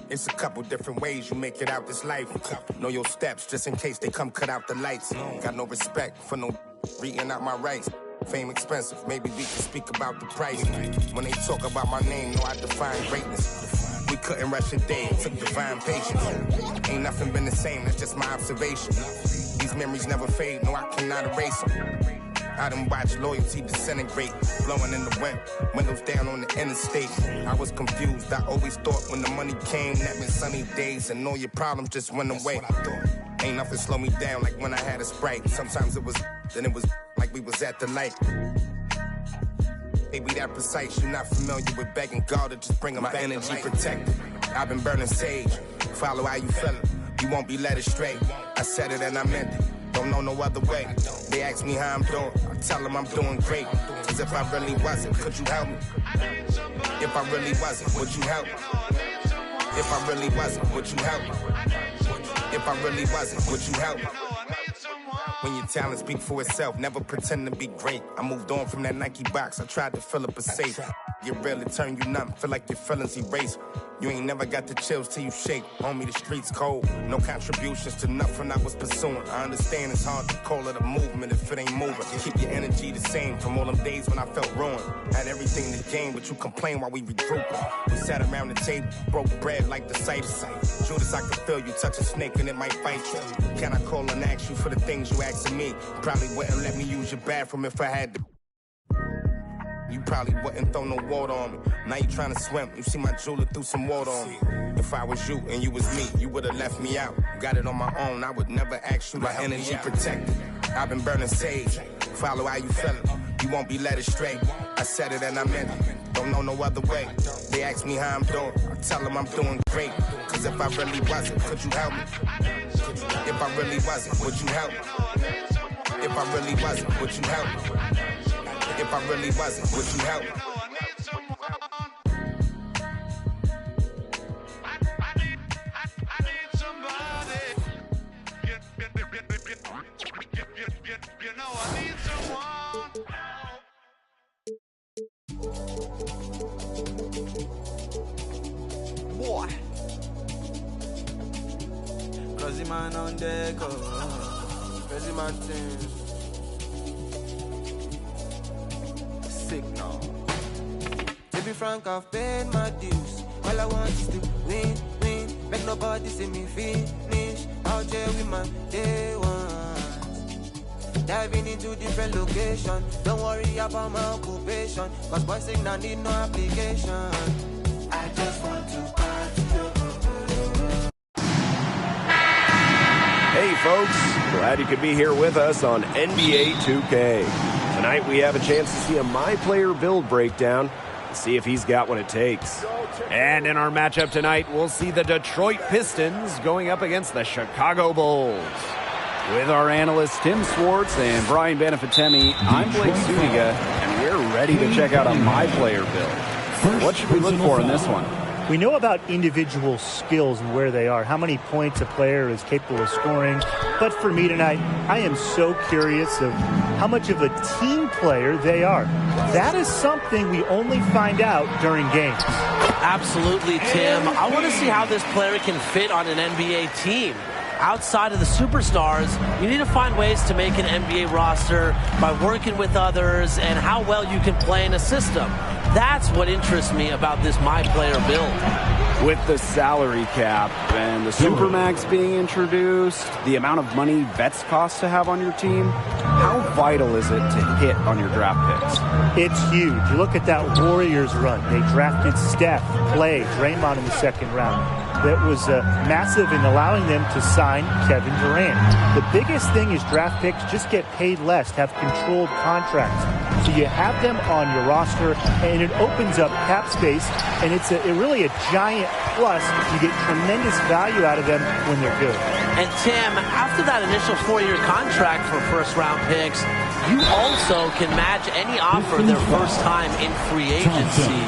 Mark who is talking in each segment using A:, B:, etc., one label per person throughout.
A: It's a couple different ways you make it out this life. Know your steps just in case they come cut out the lights. Got no respect for no reading out my rights. Fame expensive, maybe we can speak about the price. When they talk about my name, know I define greatness. We couldn't rush a day, it took divine patience. Ain't nothing been the same, that's just my observation. These memories never fade, no I cannot erase them. I done watched loyalty disintegrate, blowing in the wind, windows down on the interstate. I was confused, I always thought when the money came, that meant sunny days and all your problems just went away. Ain't nothing slow me down like when I had a Sprite. Sometimes it was, then it was like we was at the light. Maybe that precise, you're not familiar with begging God to just bring them my back. Energy protected, I've been burning sage. Follow how you feeling, you won't be led astray. I said it and I meant it, don't know no other way. They ask me how I'm doing, I tell them I'm doing great. Cause if I really wasn't, could you help me? If I really wasn't, would you help me? If I really wasn't, would you help me? If I really wasn't, would you help me? When your talent speak for itself, never pretend to be great. I moved on from that Nike box, I tried to fill up a safe. Get real, it turn you numb, feel like your feelings erase. You ain't never got the chills till you shake. Homie, the streets cold, no contributions to nothing I was pursuing. I understand it's hard to call it a movement if it ain't moving. Keep your energy the same from all them days when I felt ruined. Had everything to gain, but you complain while we regrouping. We sat around the table, broke bread like the Cytus. Judas, I could feel you touch a snake and it might bite you. Can I call and ask you for the things you asking me? Probably wouldn't let me use your bathroom if I had to. You probably wouldn't throw no water on me. Now you trying to swim, you see my jeweler threw some water on me. If I was you and you was me, you would've left me out. Got it on my own, I would never ask you to help me. My energy protected, I've been burning sage. Follow how you feeling, you won't be led astray. I said it and I meant it, don't know no other way. They ask me how I'm doing, I tell them I'm doing great. Cause if I really wasn't, could you help me? If I really wasn't, would you help me? If I really wasn't, would you help me? If I really wasn't, would you help me?
B: Boy. Crazy man on deck, crazy man thing. Signal. To be frank, I've paid my dues. All I want is to win, win. Make nobody see me finish. Out here with my day ones. Diving into different location. Don't worry about my occupation. Cause boys think I need no application. I just want to party.
C: Hey folks, glad you could be here with us on NBA 2K. Tonight we have a chance to see a My Player build breakdown to see if he's got what it takes. And in our matchup tonight, we'll see the Detroit Pistons going up against the Chicago Bulls. With our analysts Tim Swartz and Brian Benefatemi, I'm Blake Zuniga, and we're ready to check out a My Player build. What should we look for in this one?
D: We know about individual skills and where they are, how many points a player is capable of scoring. But for me tonight, I am so curious of how much of a team player they are. That is something we only find out during games.
E: Absolutely, Tim. I want to see how this player can fit on an NBA team. Outside of the superstars, you need to find ways to make an NBA roster by working with others and how well you can play in a system. That's what interests me about this My Player build.
C: With the salary cap and the Supermax being introduced, the amount of money vets cost to have on your team, how vital is it to hit on your draft picks?
D: It's huge. Look at that Warriors run. They drafted Steph, Clay, Draymond in the second round. That was massive in allowing them to sign Kevin Durant. The biggest thing is draft picks just get paid less, have controlled contracts. So you have them on your roster, and it opens up cap space, and it's really a giant plus. You get tremendous value out of them when they're good.
E: And Tim, after that initial 4-year contract for first-round picks, you also can match any offer their first time in free agency.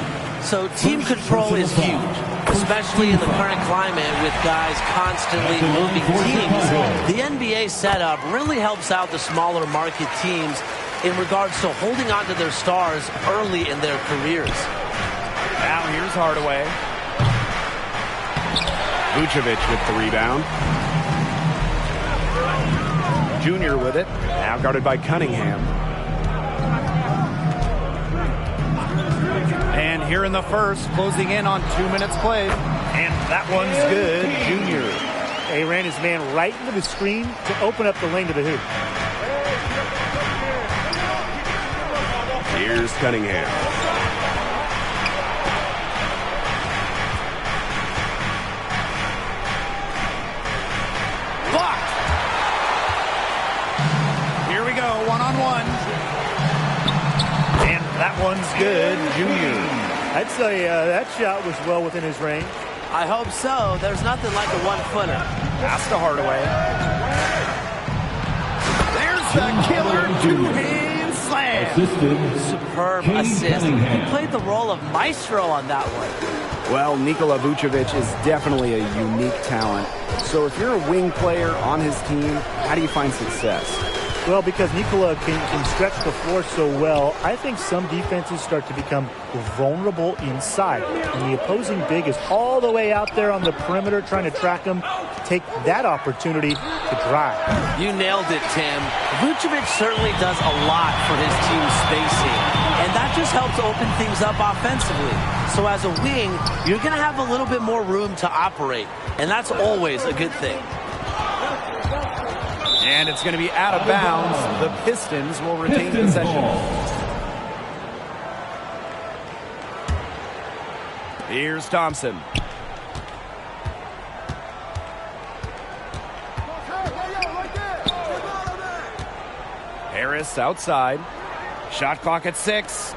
E: So team control is huge, especially in the current climate with guys constantly moving teams. The NBA setup really helps out the smaller market teams in regards to holding on to their stars early in their careers.
C: Now here's Hardaway. Vucevic with the rebound. Junior with it. Now guarded by Cunningham.
F: And here in the first, closing in on 2 minutes played. And that one's good, Junior.
D: He ran his man right into the screen to open up the lane to the hoop.
C: Here's Cunningham.
F: Blocked. Here we go, one-on-one. And that one's good, Junior.
D: I'd say that shot was well within his range.
E: I hope so. There's nothing like a one-footer.
F: Pass to Hardaway. There's the killer two-hand slam.
E: Superb assist. He played the role of maestro on that one.
C: Well, Nikola Vucevic is definitely a unique talent. So if you're a wing player on his team, how do you find success?
D: Well, because Nikola can stretch the floor so well, I think some defenses start to become vulnerable inside. And the opposing big is all the way out there on the perimeter trying to track him, take that opportunity to drive.
E: You nailed it, Tim. Vucevic certainly does a lot for his team's spacing, and that just helps open things up offensively. So as a wing, you're going to have a little bit more room to operate, and that's always a good thing.
F: And it's going to be out of bounds. The Pistons will retain possession. Here's Thompson. Harris outside. Shot clock at 6.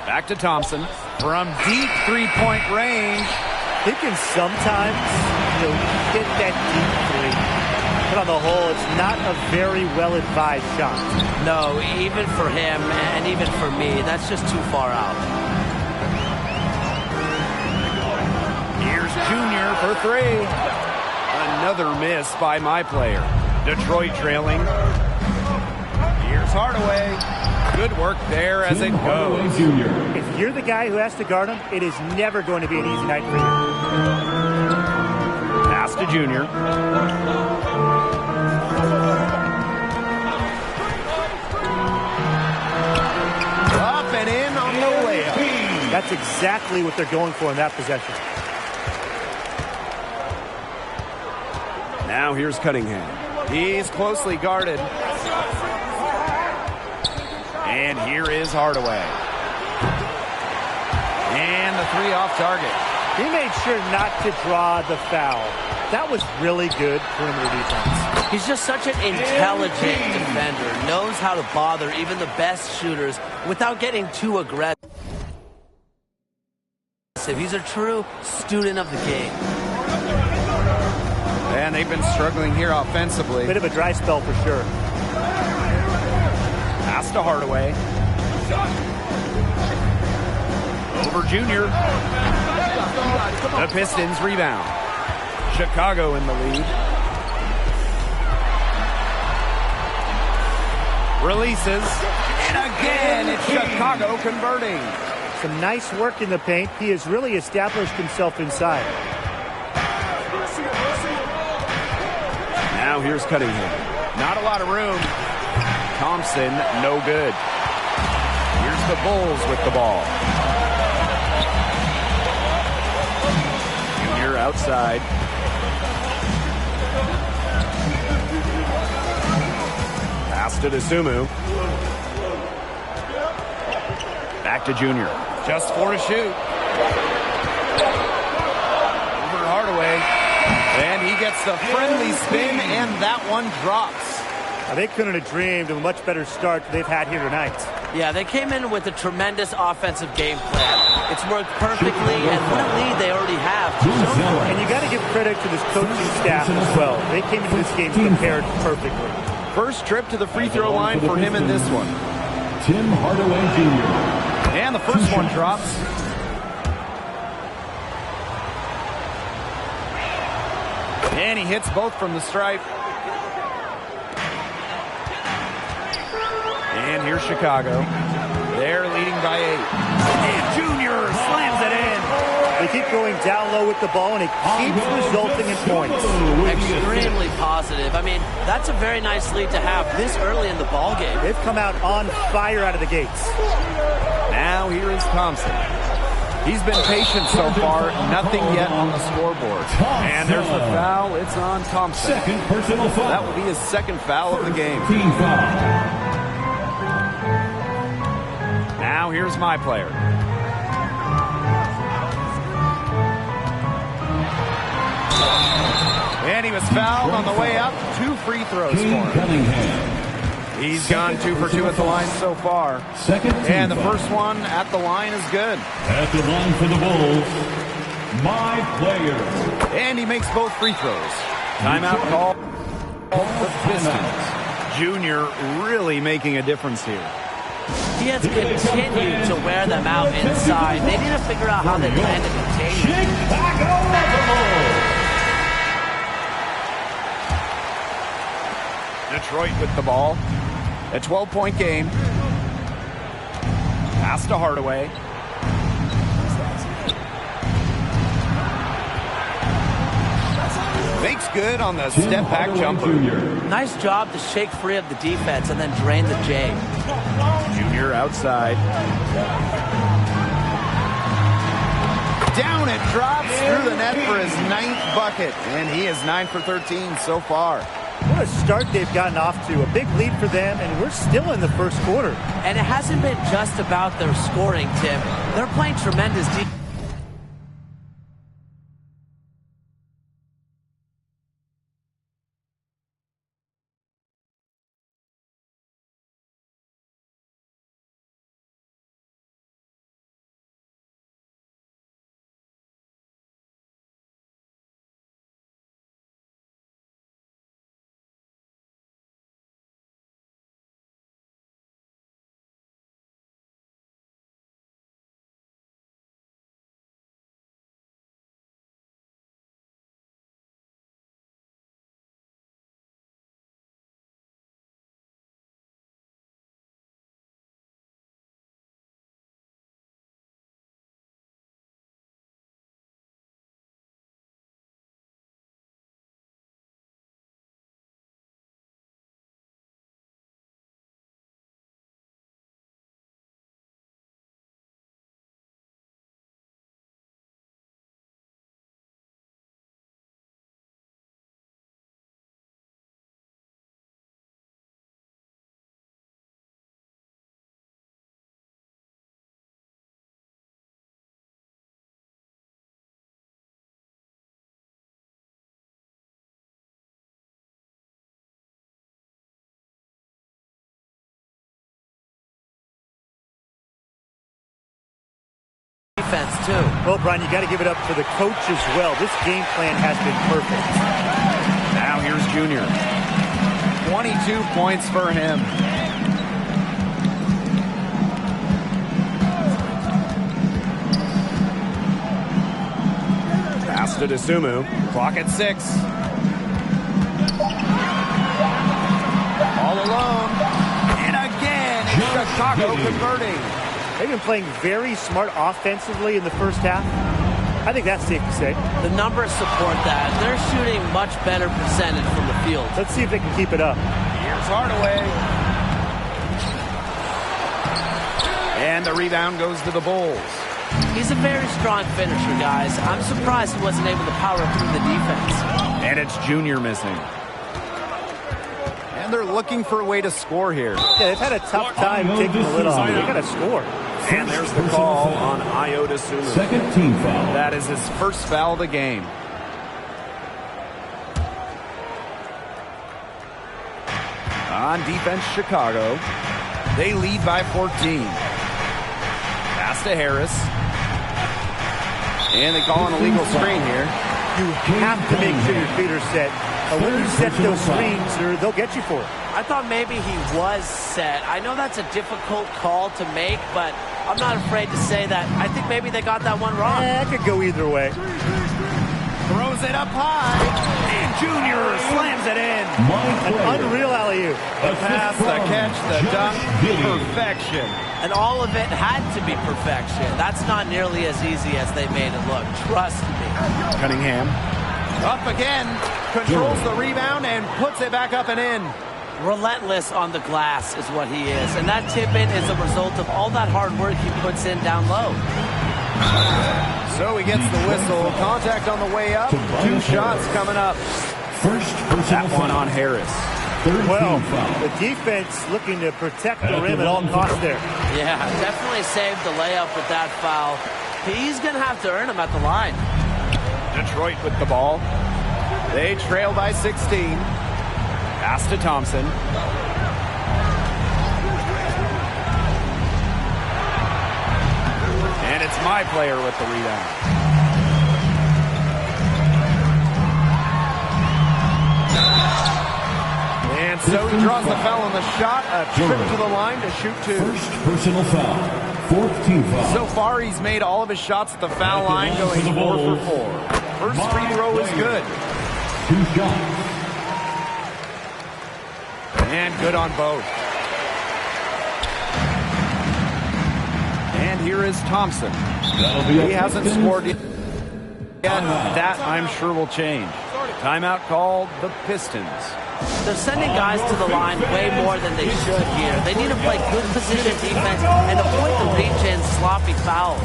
F: Back to Thompson. From deep three-point range.
D: He can sometimes, get that deep three. But on the whole, it's not a very well-advised shot.
E: No, even for him and even for me, that's just too far out.
F: Here's Junior for 3. Another miss by my player. Detroit trailing. Here's Hardaway. Good work there as it goes.
D: If you're the guy who has to guard him, it is never going to be an easy night for you.
F: Pass to Junior. Up and in on the layup.
D: That's exactly what they're going for in that possession.
C: Now here's Cunningham.
F: He's closely guarded. And here is Hardaway. And the 3 off target.
D: He made sure not to draw the foul. That was really good perimeter defense.
E: He's just such an intelligent defender. Knows how to bother even the best shooters without getting too aggressive. He's a true student of the game.
F: And they've been struggling here offensively.
D: Bit of a dry spell for sure.
F: Pass to Hardaway. Over Junior. The Pistons rebound. Chicago in the lead. Releases. And again, it's Chicago converting.
D: Some nice work in the paint. He has really established himself inside.
C: Now here's Cunningham.
F: Not a lot of room. Thompson, no good. Here's the Bulls with the ball. Junior outside. Pass to Dosunmu. Back to Junior. Just 4 to shoot. Over Hardaway. And he gets the friendly spin, and that one drops.
D: They couldn't have dreamed of a much better start they've had here tonight.
E: Yeah, they came in with a tremendous offensive game plan. It's worked perfectly, and what a lead they already have.
D: And you got to give credit to this coaching staff as well. They came into this game prepared perfectly.
F: First trip to the free throw line for him in this one.
G: Tim Hardaway Jr.
F: And the first one drops. And he hits both from the stripe. And here's Chicago. They're leading by 8. And Junior slams it in.
D: They keep going down low with the ball, and it keeps resulting in points.
E: Extremely positive. I mean, that's a very nice lead to have this early in the ball game.
D: They've come out on fire out of the gates.
F: Now here is Thompson. He's been patient so far. Nothing yet on the scoreboard. And there's the foul. It's on Thompson.
G: Second personal foul.
F: That will be his second foul of the game.
G: Team foul.
F: Now here's my player. And he was fouled on the way up. 2 free throws for him.
G: Cunningham.
F: He's gone 2 for 2 at the line so far.
G: Second team
F: And the
G: foul.
F: first one at the line is good.
G: At the line for the Bulls, my player.
F: And he makes both free throws. Timeout call. The Pistons. Junior really making a difference here.
E: He has continued to wear them out inside. They need to figure out how they plan to contain him.
G: Chicago Bulls.
F: Detroit with the ball. A 12-point game. Pass to Hardaway. Makes good on the step-back jumper.
E: Nice job to shake free of the defense and then drain the J.
F: Junior outside. Down it drops through the net for his 9th bucket. And he is 9 for 13 so far.
D: What a start they've gotten off to. A big lead for them, and we're still in the first quarter.
E: And it hasn't been just about their scoring, Tim. They're playing tremendous defense. Too.
D: Well, Brian, you got to give it up for the coach as well. This game plan has been perfect.
F: Now here's Junior. 22 points for him. Pass to Dosunmu. Clock at 6. All alone. And again, it's Chicago converting.
D: They've been playing very smart offensively in the first half. I think that's safe to say.
E: The numbers support that. They're shooting much better percentage from the field.
D: Let's see if they can keep it up.
F: Here's Hardaway. And the rebound goes to the Bulls.
E: He's a very strong finisher, guys. I'm surprised he wasn't able to power through the defense.
F: And it's Junior missing. And they're looking for a way to score here.
D: Yeah, they've had a tough time taking the lid off. They got to score.
F: And there's the call on Ayo Dosunmu.
G: Second team foul.
F: That is his first foul of the game. On defense, Chicago. They lead by 14. Pass to Harris. And they call an illegal screen here.
D: You have to make sure your feet are set. When you set those screens, they'll get you for it.
E: I thought maybe he was set. I know that's a difficult call to make, but I'm not afraid to say that I think maybe they got that one wrong.
D: That could go either way.
F: Throws it up high. And Junior slams it in.
D: An unreal alley-oop.
F: The pass, the catch, the dunk, perfection.
E: And all of it had to be perfection. That's not nearly as easy as they made it look. Trust me.
F: Cunningham. Up again. Controls the rebound and puts it back up and in.
E: Relentless on the glass is what he is. And that tip-in is a result of all that hard work he puts in down low.
F: So he gets the whistle. Contact on the way up. 2 shots coming up. That one on Harris.
D: Well, the defense looking to protect the rim at all costs there.
E: Yeah, definitely saved the layup with that foul. He's going to have to earn them at the line.
F: Detroit with the ball. They trail by 16. Pass to Thompson. And it's my player with the rebound. And so he draws the foul on the shot. A trip to the line to shoot 2.
G: First personal foul. 4th team foul.
F: So far, he's made all of his shots at the foul line, going 4 for 4. First free throw is good.
G: 2 shots.
F: And good on both. And here is Thompson. He hasn't scored yet. That, I'm sure, will change. Timeout called the Pistons.
E: They're sending guys to the line way more than they should here. They need to play good position defense and avoid the reach and sloppy fouls.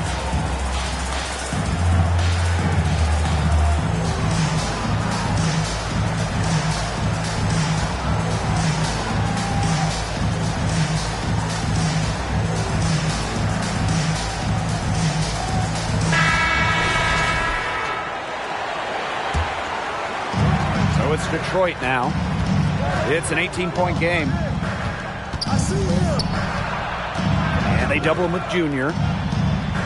F: So it's Detroit now. It's an 18-point game. And they double him with Junior.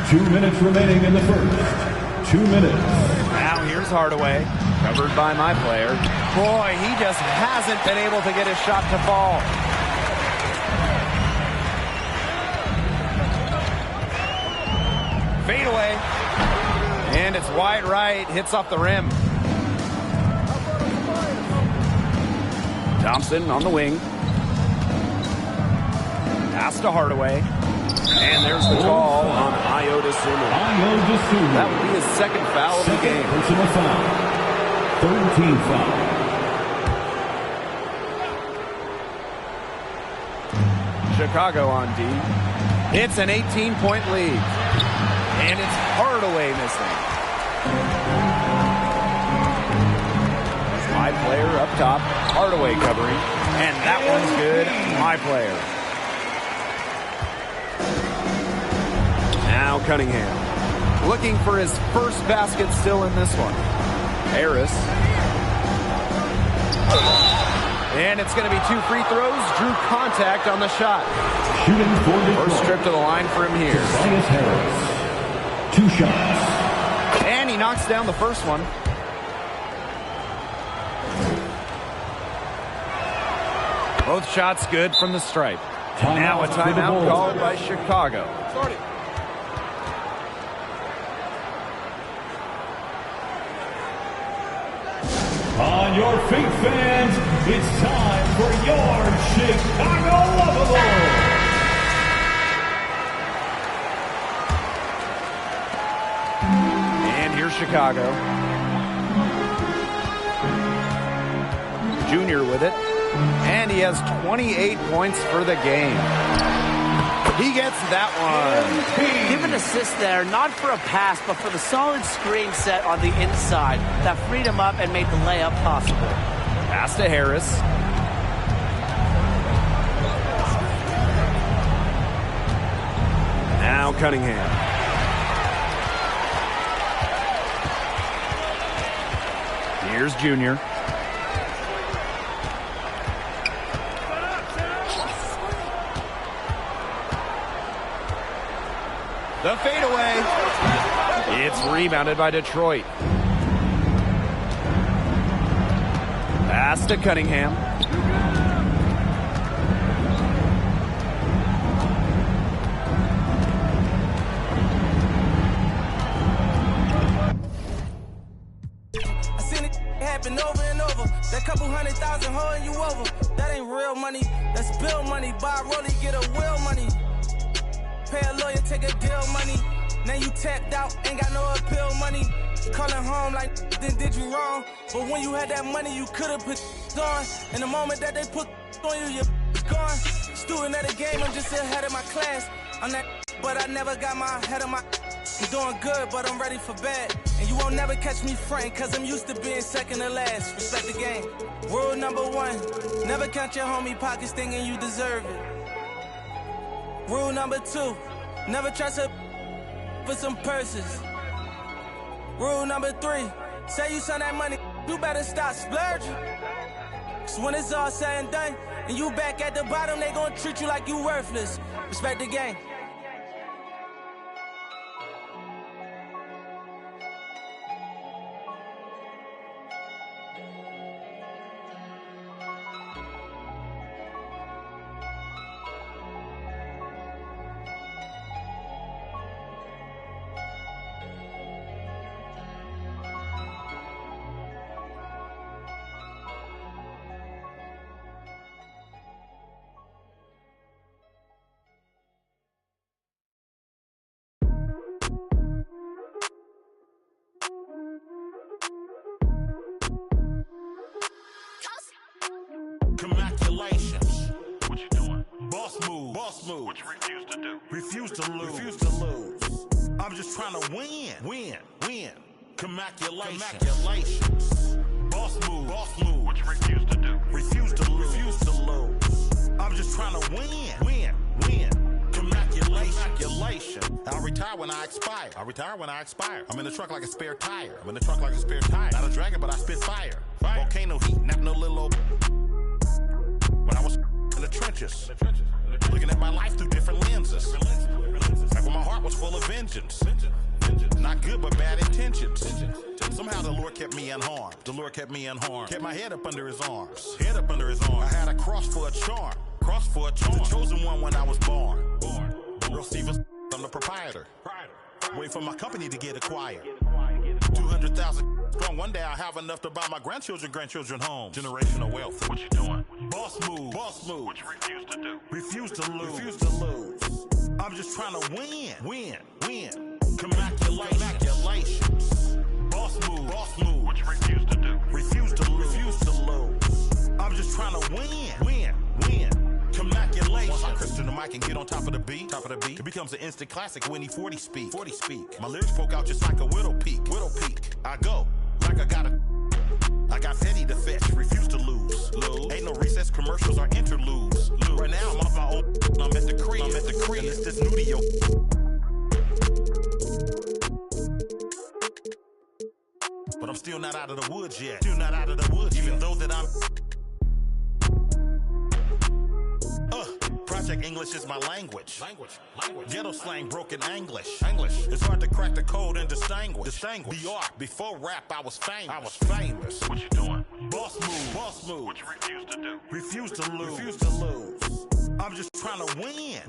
G: 2 minutes remaining in the first. 2 minutes.
F: Now here's Hardaway. Covered by my player. Boy, he just hasn't been able to get his shot to fall. Fade away. And it's wide right. Hits off the rim. Thompson on the wing. Pass to Hardaway. And there's the call on Iota Sulu. That will be his second foul of the game.
G: Personal foul. 3rd team foul.
F: Chicago on D. It's an 18-point lead. And it's Hardaway missing. My player up top. Hardaway covering. And that one's good. My player. Now Cunningham. Looking for his first basket still in this one. Harris. And it's going to be 2 free throws. Drew contact on the shot.
G: Shooting for Detroit.
F: First trip to the line for him here.
G: Harris. 2 shots.
F: And he knocks down the first one. Both shots good from the stripe. Now a timeout called by Chicago.
G: On your feet, fans, it's time for your Chicago Lovables.
F: And here's Chicago. Junior with it. And he has 28 points for the game. He gets that one.
E: Give an assist there, not for a pass, but for the solid screen set on the inside that freed him up and made the layup possible.
F: Pass to Harris. Now Cunningham. Here's Junior. The fadeaway. It's rebounded by Detroit. Pass to Cunningham.
B: I seen it happen over and over. That couple 100,000 holding you over. That ain't real money. That's bill money. Buy a rollie, get a wheel money.
H: lawyer, take a deal money. Now you tapped out, ain't got no appeal money. Calling home like, then did you wrong? But when you had that money, you could've put on. And the moment that they put on you, you're gone. Student of the game, I'm just ahead of my class. I'm that, but I never got my head of my. I'm doing good, but I'm ready for bad. And you won't never catch me frontin', cause I'm used to being second to last. Respect the game. Rule number 1, never count your homie pockets thinking you deserve it. Rule number 2, never trust her for some purses. Rule number 3, say you send that money, you better stop splurging. Cause when it's all said and done, and you back at the bottom, they gon' treat you like you worthless. Respect the game.
I: Congratulations. What you doing? Boss move. Boss move. What you refuse to do? Refuse to lose. Refuse to lose. I'm just trying to win. Win. Win. Congratulations. Congratulations. Boss move. Boss move. What you refuse to do? Refuse to lose. Refuse to lose. I'm just trying to win. Win. Win. Congratulations. I'll retire when I expire. I'll retire when I expire. I'm in the truck like a spare tire. I'm in the truck like a spare tire. Not a dragon, but I spit fire. Volcano heat, not no little old. When I was in the trenches, looking at my life through different lenses. Like when my heart was full of vengeance. Not good, but bad intentions. Somehow the Lord kept me unharmed. The Lord kept me unharmed. Kept my head up under his arms. Head up under his arms. I had a cross for a charm. Cross for a charm. The chosen one when I was born. Real Stevens, I'm the proprietor. Wait for my company to get acquired. 200,000 strong. One day I'll have enough to buy my grandchildren homes. Generational wealth. What you doing? Boss move. Boss move. What you refuse to do? Refuse to lose. Refuse to lose. I'm just trying to win. Win. Win. Congratulations. Boss move. Boss move. What you refuse to do? Refuse to lose. Refuse to lose. I'm just trying to win. Win. Win. Congratulations. Once I Christian the mic and get on top of the beat, it becomes an instant classic when he 40 speak. My lyrics poke out just like a widow peak. I go like I got petty to fetch, refuse to lose. Ain't no recess commercials or interludes. Right now I'm off my own. I'm at the crib. And it's this new to yo. But I'm still not out of the woods yet. Even though that I'm. Project English is my language. Ghetto slang, broken English. It's hard to crack the code and distinguish. BR, before rap, I was famous. What you doing? Boss move. What you refuse to do? Refuse to lose. I'm just trying to win.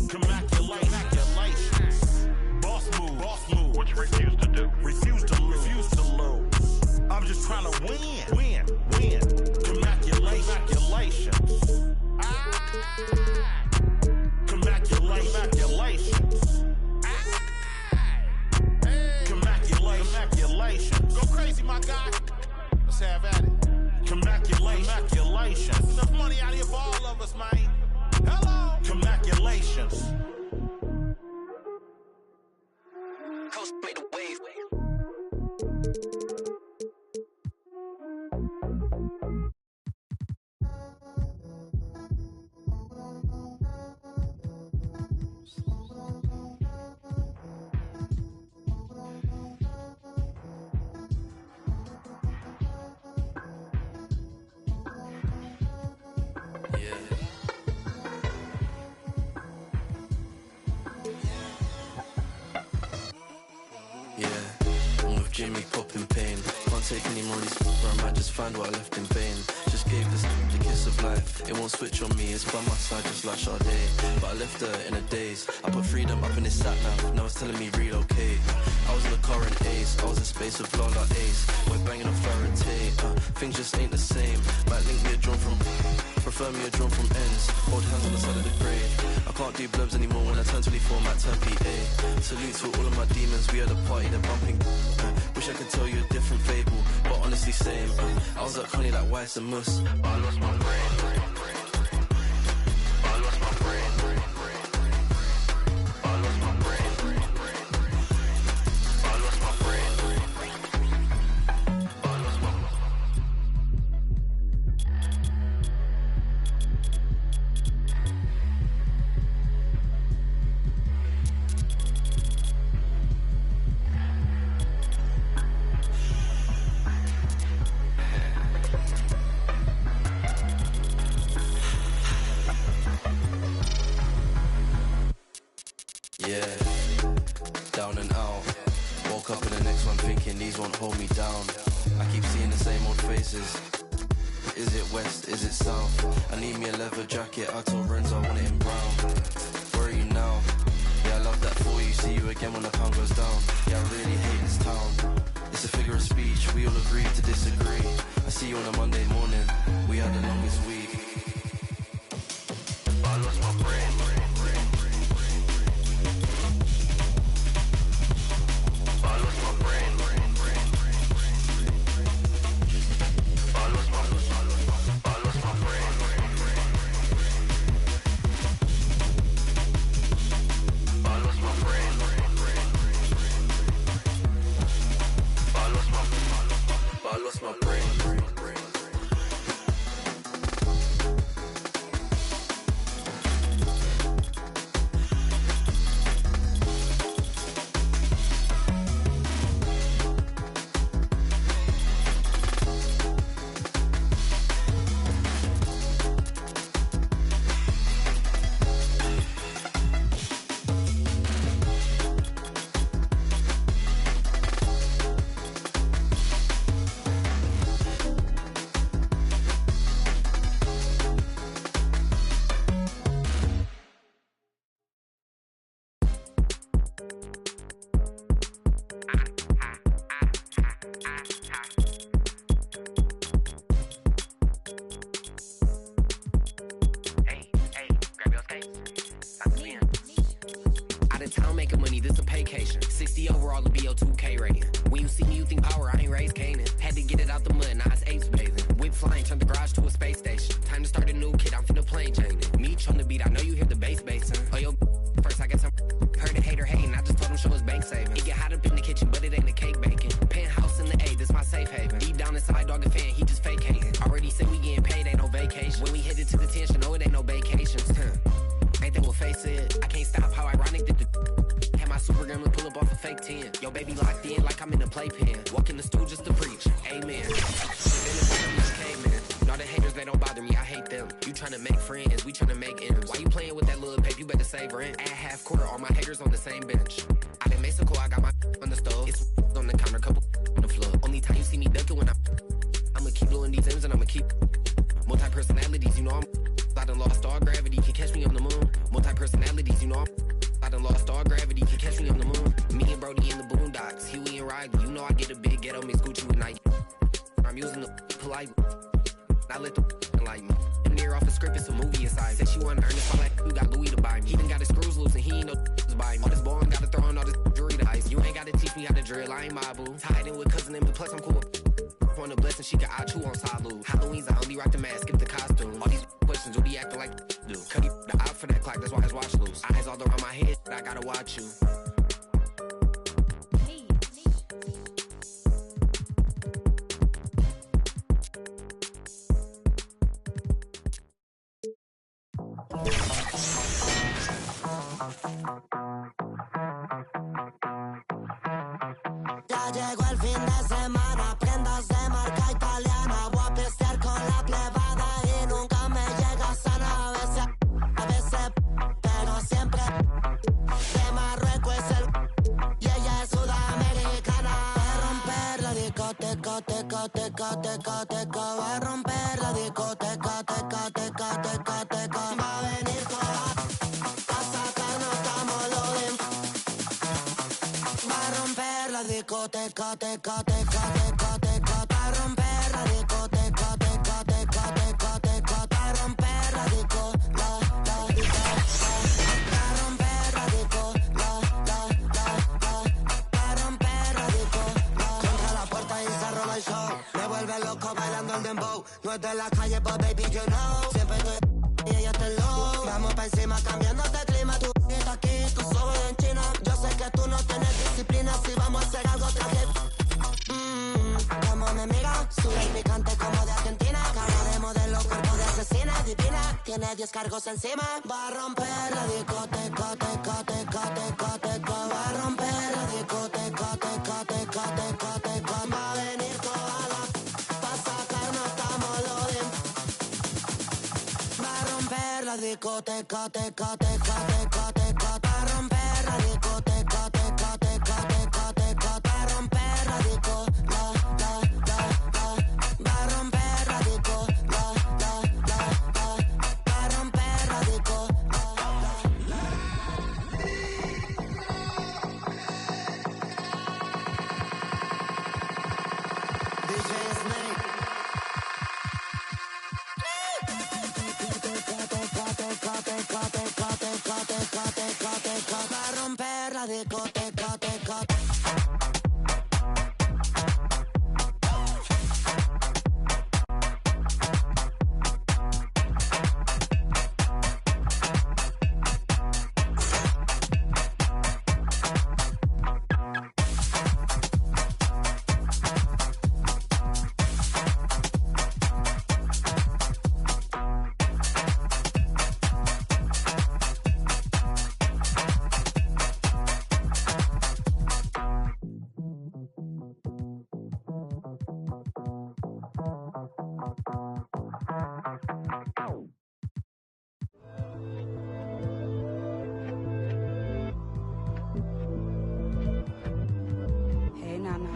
I: Congratulations. Boss move. What you refuse to do? Refuse to lose. I'm just trying to win. Congratulations. Congratulations. Go crazy, my guy. Let's have at it. Congratulations. Enough money out here for all of us, man. Hello. Congratulations. Coast made a wave.
J: Jimmy popping pain. Can't take any more of these or I might just find what I left in vain. Just gave this the kiss of life. It won't switch on me, it's by my side just like Sade. But I left her in a daze. I put freedom up in this sat nav. Now it's telling me relocate. I was in the car in Ace. I was in space with blown like Ace. We're banging on Fahrenheit. Things just ain't the same. Might link me a drone from Prefer me a drum from ends. Hold hands on the side of the grave. I can't do blubs anymore when I turn 24, might turn PA. Salute to all of my demons, we had a party, they're bumping. Wish I could tell you a different fable, but honestly same. I was at Connie like Weiss and Mus, but I lost my brain. I lost my brain. I lost my brain. I lost my brain. I lost my brain. Yeah, down and out. Woke up in the next one thinking these won't hold me down. I keep seeing the same old faces. Is it west, is it south? I need me a leather jacket, I told Renzo I want it in brown. Where are you now? Yeah, I love that for you, see you again when the pound goes down. Yeah, I really hate this town. It's a figure of speech, we all agree to disagree. I see you on a Monday morning, we had the longest week. I lost my brain. I lost my brain. I lost my brain. I lost my brain. I lost my brain. I lost my brain.
K: Va a romper la discoteca, teca, teca, teca, teca. Va a venir toda a sacarnos como lo de. Va a romper la discoteca, teca, teca, teca, teca. Va a romper la discoteca, teca, teca, teca, teca. Va a romper No es de la calle, but baby, you know. Siempre estoy y ella está low. Vamos pa' encima cambiándote el clima. Tú estás aquí, tú sobres en China. Yo sé que tú no tienes disciplina. Si vamos a hacer algo, traje. Como me mira, sube picante como de Argentina. Cara de modelo, cuerpo de asesina, divina. Tiene 10 cargos encima. Va a romper la discoteca, teca, teca, teca, teca. Va a romper la discoteca, teca, teca, teca, teca. Va a venir toda la pa' sacarnos estamos los de. Va a romper la discoteca, teca, teca, teca, teca. Va a romper la discoteca, teca, teca, teca, teca. Va a romper la disco, la, va a romper la disco, la, va a romper la disco, DJ Snake. Va a romper la discoteca, teca.
L: Hey Nana.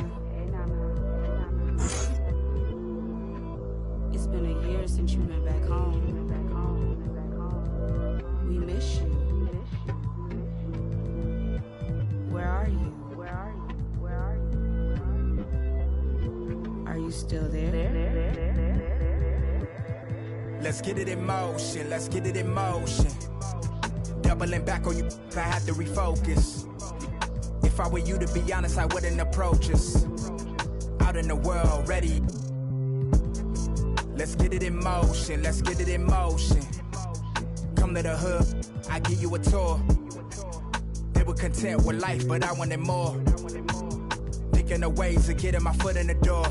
L: It's been a year since you went back home. We miss you. Where are you? Are you still there?
A: Let's get it in motion, let's get it in motion. Doubling back on you, I had to refocus. If I were you, to be honest, I wouldn't approach us. Out in the world, ready. Let's get it in motion, let's get it in motion. Come to the hood, I give you a tour. They were content with life, but I wanted more. Thinking of ways of getting my foot in the door.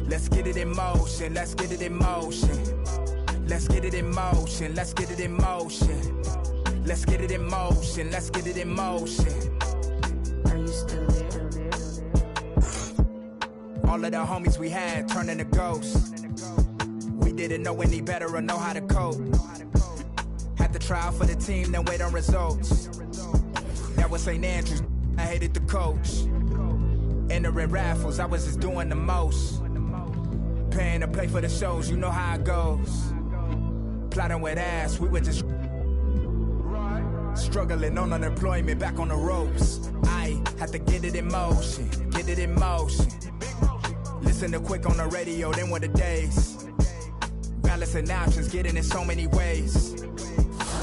A: Let's get it in motion, let's get it in motion. Let's get it in motion, let's get it in motion. Let's get it in motion, let's get it in motion.
L: Are you still there?
A: All of the homies we had turning to ghosts. We didn't know any better or know how to cope. Had to try out for the team, then wait on results. That was St. Andrews, I hated the coach. Entering raffles, I was just doing the most. Paying to play for the shows, you know how it goes. Plotting with ass, we were just struggling on unemployment, back on the ropes. I had to get it in motion, get it in motion. Listen to Quick on the radio, then were the days. Balancing options, getting in so many ways.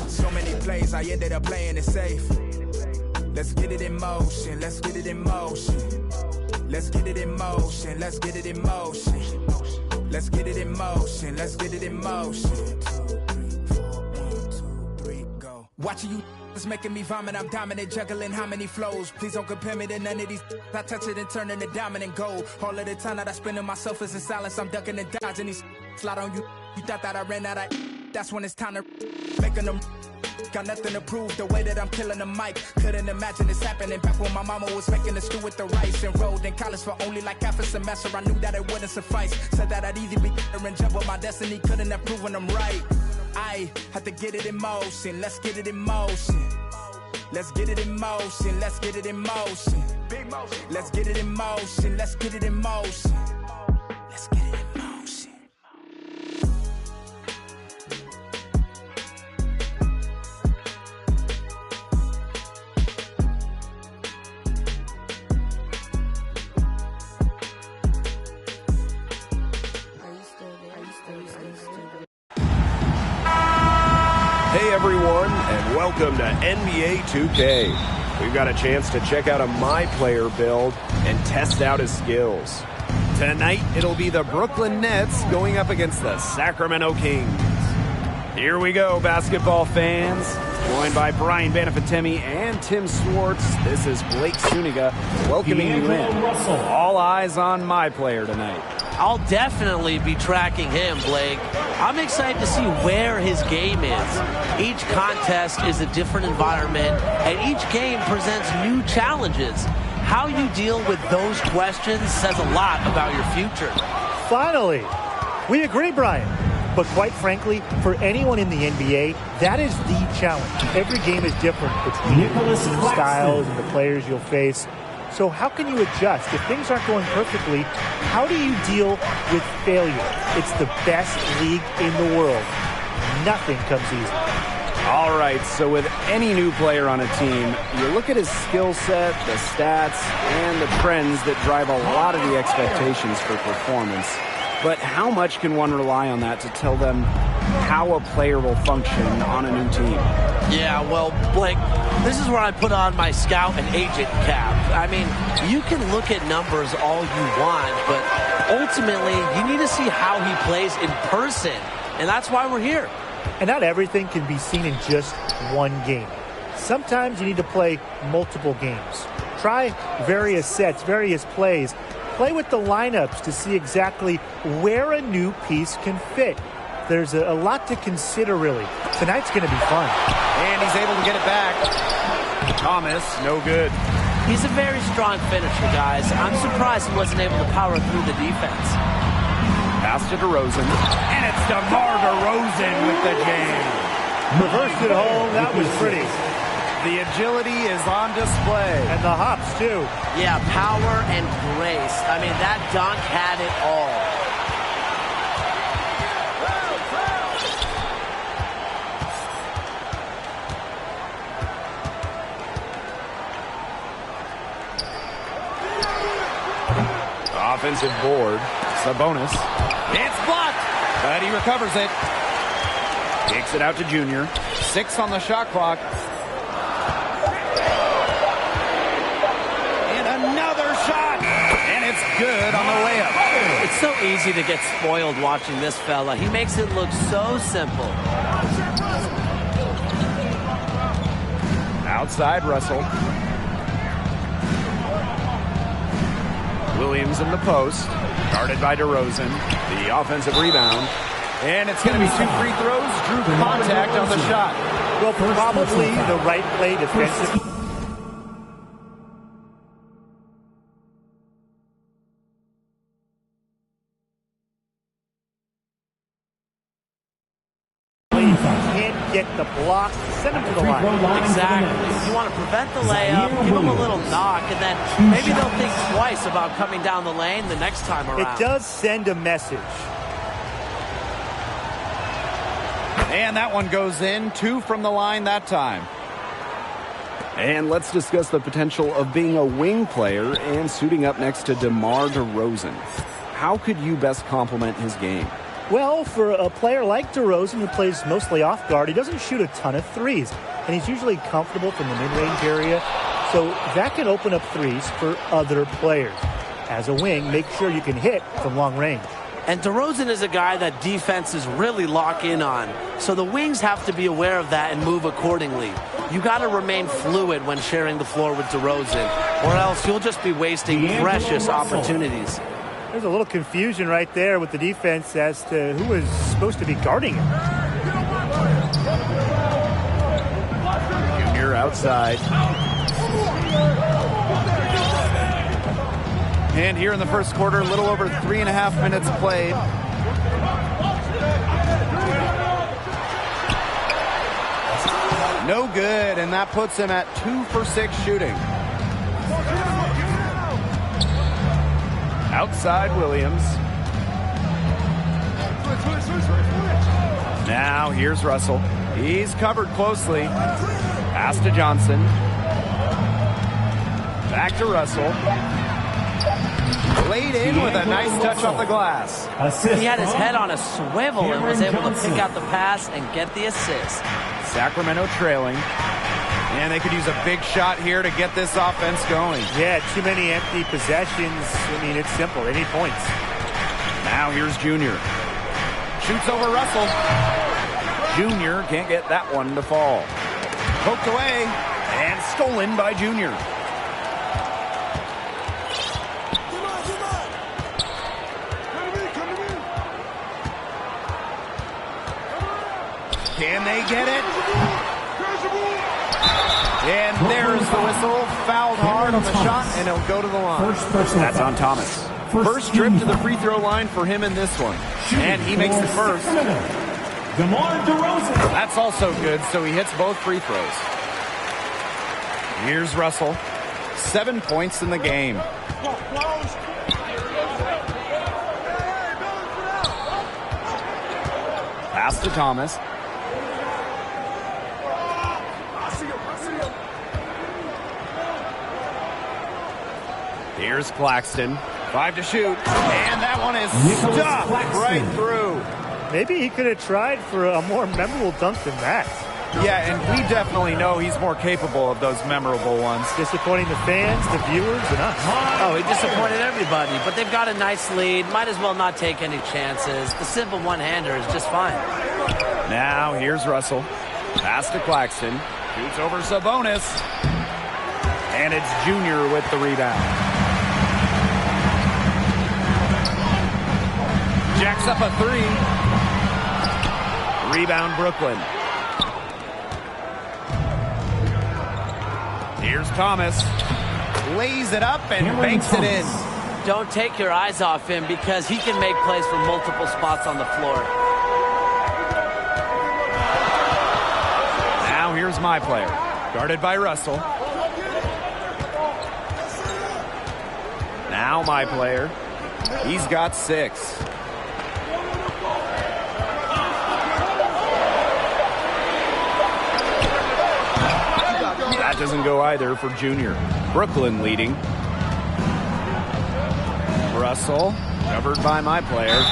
A: So many plays, I ended up playing it safe. Let's get it in motion, let's get it in motion. Let's get it in motion, let's get it in motion. Let's get it in motion, let's get it in motion. 2, 3, 4, 1, 2, 3, go. Watching you, it's making me vomit. I'm dominant, juggling how many flows. Please don't compare me to none of these. I touch it and turn into dominant gold. All of the time that I spend in myself is in silence. I'm ducking and dodging these. Slide on you. You thought that I ran out of. That's when it's time to making them. Got nothing to prove, the way that I'm killing the mic. Couldn't imagine this happening back when my mama was making the stew with the rice. Enrolled in college for only like half a semester. I knew that it wouldn't suffice. Said that I'd either be there and jump, but my destiny couldn't have proven them right. I had to get it in motion, let's get it in motion. Let's get it in motion, let's get it in motion. Let's get it in motion, let's get it in motion. Let's get it in motion.
C: Hey everyone, and welcome to NBA 2K. We've got a chance to check out a My Player build and test out his skills. Tonight, it'll be the Brooklyn Nets going up against the Sacramento Kings. Here we go, basketball fans. Joined by Brian Banafitemi and Tim Swartz, this is Blake Suniga welcoming you in. All eyes on my player tonight.
E: I'll definitely be tracking him, Blake. I'm excited to see where his game is. Each contest is a different environment, and each game presents new challenges. How you deal with those questions says a lot about your future. Finally,
D: we agree, Brian. But quite frankly, for anyone in the NBA, that is the challenge. Every game is different between the styles and the players you'll face. So how can you adjust? If things aren't going perfectly, how do you deal with failure? It's the best league in the world. Nothing comes easy.
C: All right, so with any new player on a team, you look at his skill set, the stats, and the trends that drive a lot of the expectations for performance. But how much can one rely on that to tell them how a player will function on a new team?
E: Yeah, well, Blake, this is where I put on my scout and agent cap. I mean, you can look at numbers all you want, but ultimately, you need to see how he plays in person. And that's why we're here.
D: And not everything can be seen in just one game. Sometimes you need to play multiple games. Try various sets, various plays. Play with the lineups to see exactly where a new piece can fit. There's a lot to consider, really. Tonight's going to be fun.
F: And he's able to get it back. Thomas, no good.
E: He's a very strong finisher, guys. I'm surprised he wasn't able to power through the defense.
C: Pass to DeRozan.
F: And it's DeMar DeRozan with the jam.
D: Reversed it home. That was pretty.
C: The agility is on display.
D: And the hops, too.
E: Yeah, power and grace. I mean, that dunk had it all.
C: Offensive board. Sabonis.
F: It's blocked. But he recovers it.
C: Kicks it out to Junior.
F: 6 on the shot clock. Good on the layup.
E: It's so easy to get spoiled watching this fella. He makes it look so simple.
C: Outside Russell. Williams in the post. Guarded by DeRozan. The offensive rebound. And it's going to be 2 free throws. Drew contact on the shot.
D: Well, probably the right play defensively. Get the block, send him to the line.
E: Exactly. You want to prevent the layup, give him a little knock, and then maybe they'll think twice about coming down the lane the next time around.
D: It does send a message.
F: And that one goes in. 2 from the line that time.
C: And let's discuss the potential of being a wing player and suiting up next to DeMar DeRozan. How could you best complement his game?
D: Well, for a player like DeRozan, who plays mostly off guard, he doesn't shoot a ton of threes, and he's usually comfortable from the mid-range area, so that can open up threes for other players. As a wing, make sure you can hit from long range.
E: And DeRozan is a guy that defenses really lock in on, so the wings have to be aware of that and move accordingly. You got to remain fluid when sharing the floor with DeRozan, or else you'll just be wasting precious opportunities.
D: There's a little confusion right there with the defense as to who is supposed to be guarding him.
C: Junior outside.
F: And here in the first quarter, a little over 3.5 minutes played. No good, and that puts him at 2 for 6 shooting.
C: Outside Williams. Now here's Russell. He's covered closely. Pass to Johnson. Back to Russell. Laid in with a nice touch off the glass.
E: He had his head on a swivel and was able to pick out the pass and get the assist.
C: Sacramento trailing.
F: And they could use a big shot here to get this offense going.
D: Yeah, too many empty possessions. I mean, it's simple. They need points.
F: Now here's Junior. Shoots over Russell. Junior can't get that one to fall. Poked away and stolen by Junior. Can they get it? And there's the whistle. Fouled hard on the shot, and he'll go to the line. That's on Thomas. First trip to the free throw line for him in this one. And he makes the first. That's also good, so he hits both free throws. Here's Russell. 7 points in the game. Pass to Thomas. Here's Claxton. 5 to shoot. And that one is stuffed right through.
D: Maybe he could have tried for a more memorable dunk than that.
F: Yeah, and we definitely know he's more capable of those memorable ones.
D: Disappointing the fans, the viewers, and us.
E: Oh, he disappointed everybody, but they've got a nice lead. Might as well not take any chances. The simple one-hander is just fine.
F: Now here's Russell. Pass to Claxton. Shoots over Sabonis. And it's Junior with the rebound. Jacks up a three. Rebound Brooklyn. Here's Thomas. Lays it up and banks it in.
E: Don't take your eyes off him because he can make plays from multiple spots on the floor.
F: Now here's my player. Guarded by Russell. Now my player. He's got 6. That doesn't go either for Junior. Brooklyn leading. Russell, covered by my player.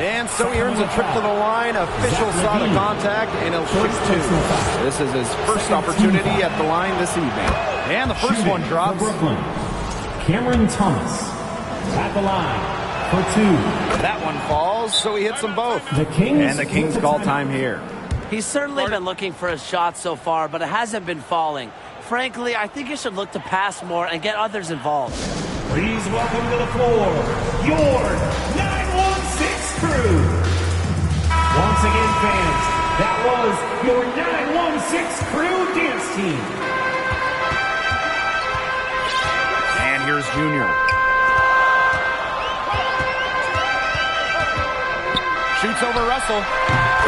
F: And so he earns a trip to the line. Official saw the contact, and he'll shoot 2. This is his first opportunity at the line this evening. And the first one drops.
G: Brooklyn, Cameron Thomas at the line for 2.
F: That one falls, so he hits them both.
G: The Kings
F: and the Kings call time here.
E: He's certainly been looking for a shot so far, but it hasn't been falling. Frankly, I think he should look to pass more and get others involved.
G: Please welcome to the floor, your 916 crew. Once again, fans, that was your 916 crew dance team.
F: And here's Junior. Shoots over Russell.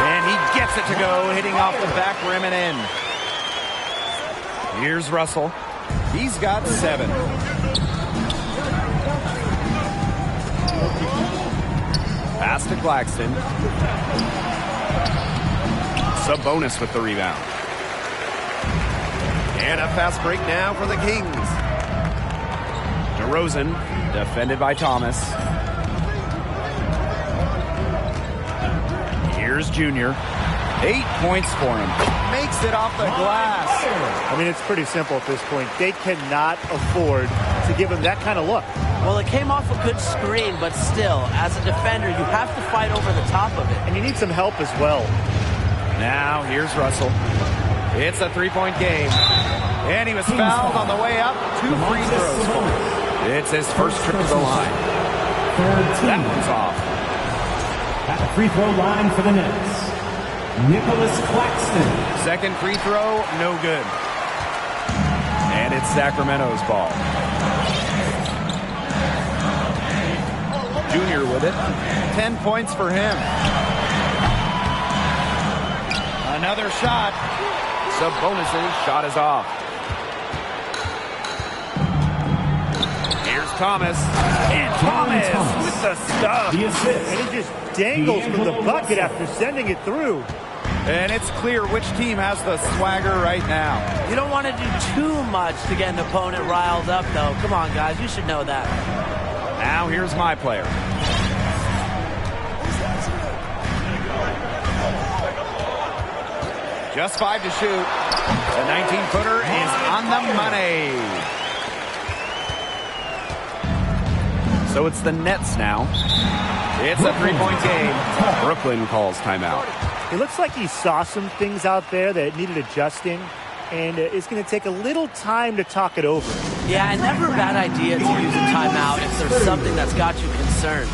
F: And he gets it to go, hitting off the back rim and in. Here's Russell. He's got 7. Pass to Claxton. Sabonis with the rebound. And a fast break now for the Kings. DeRozan, defended by Thomas. Here's Junior. 8 points for him. Makes it off the glass.
D: I mean, it's pretty simple at this point. They cannot afford to give him that kind of look.
E: Well, it came off a good screen, but still, as a defender, you have to fight over the top of it.
D: And you need some help as well.
F: Now, here's Russell. It's a 3-point game. And he was fouled on the way up. 2 free throws for him. It's his first trip to the line. That one's off.
G: At the free throw line for the Nets, Nicholas Claxton.
F: Second free throw, no good. And it's Sacramento's ball. Junior with it. 10 points for him. Another shot. Sabonis' shot is off. Here's Thomas. And Thomas with the stuff.
G: The assist.
D: And he just dangles from the bucket after sending it through.
F: And it's clear which team has the swagger right now.
E: You don't want to do too much to get an opponent riled up, though. Come on, guys. You should know that.
F: Now here's my player. Just 5 to shoot. The 19-footer is on the money. So it's the Nets now. It's a three-point game. Brooklyn calls timeout.
D: It looks like he saw some things out there that needed adjusting, and it's going to take a little time to talk it over.
E: Yeah, never a bad idea to use a timeout if there's something that's got you concerned.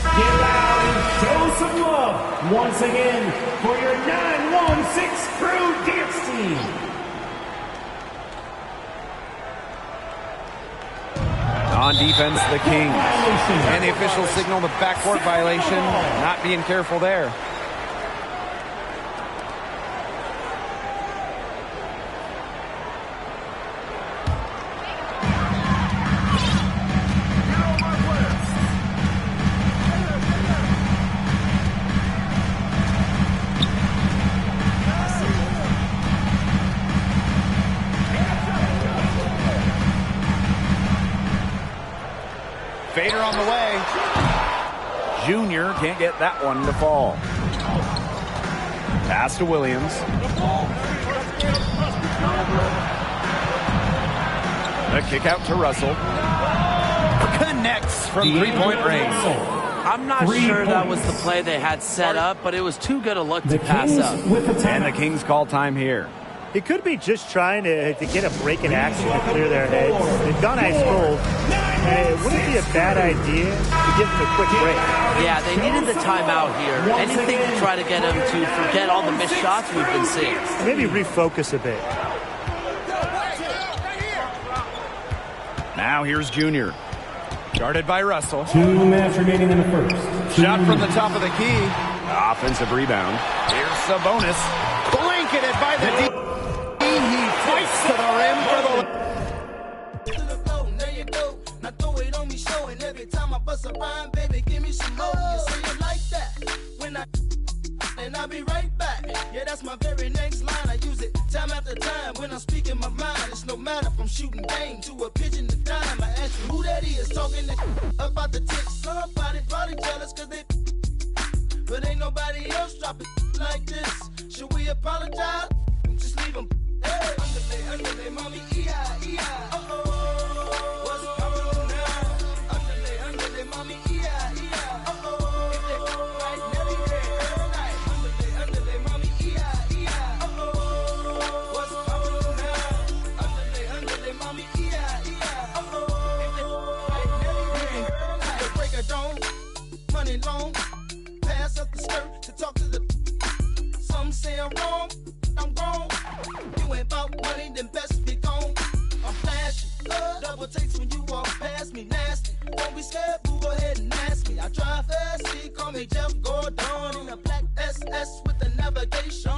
G: Get loud and show some love once again for your 916 Crew Dance Team.
F: On defense, the Kings. And the official signal the backcourt violation. Not being careful there. Fader on the way. Junior can't get that one to fall. Pass to Williams. The kick out to Russell. Connects from three-point range.
E: I'm not sure that was the play they had set up, but it was too good a look to pass up.
F: And the Kings call time here.
D: It could be just trying to get a break in action to clear their heads. They've gone ice cold. And it wouldn't be a bad idea to give them a quick break.
E: Yeah, they needed the timeout here. Anything to try to get them to forget all the missed shots we've been seeing.
D: Maybe refocus a bit.
F: Now here's Junior. Guarded by Russell.
G: 2 minutes remaining in the first.
F: Shot from the top of the key. Offensive rebound. Here's Sabonis. Blanketed by the D. He fights to the rim for the...
M: Every time I bust a rhyme, baby, give me some more. You say it like that. When and I'll be right back. Yeah, that's my very next line. I use it time after time when I'm speaking my mind. It's no matter from shooting game to a pigeon to dime. I ask you who that is talking about the tick. Somebody probably jealous cause they, but ain't nobody else dropping like this. Should we apologize? Just leave them. Hey, underlay, mommy, E-I. Uh-oh. What's going on now? Underlay, mommy, E-I. Uh-oh. If they right now, yeah. Underlay, mommy, E-I. Uh-oh. What's going on now? Underlay, mommy, E-I. Uh-oh. If they right now, yeah. The break of dawn, money long, pass up the skirt to talk to the. Some say I'm wrong. I'm grown. You ain't about money, then best be gone. I'm flashing. Double takes when you walk past me, nasty. Don't be scared, boo, go ahead and ask me. I drive fast, see, call me Jeff Gordon. In a black SS with the navigation.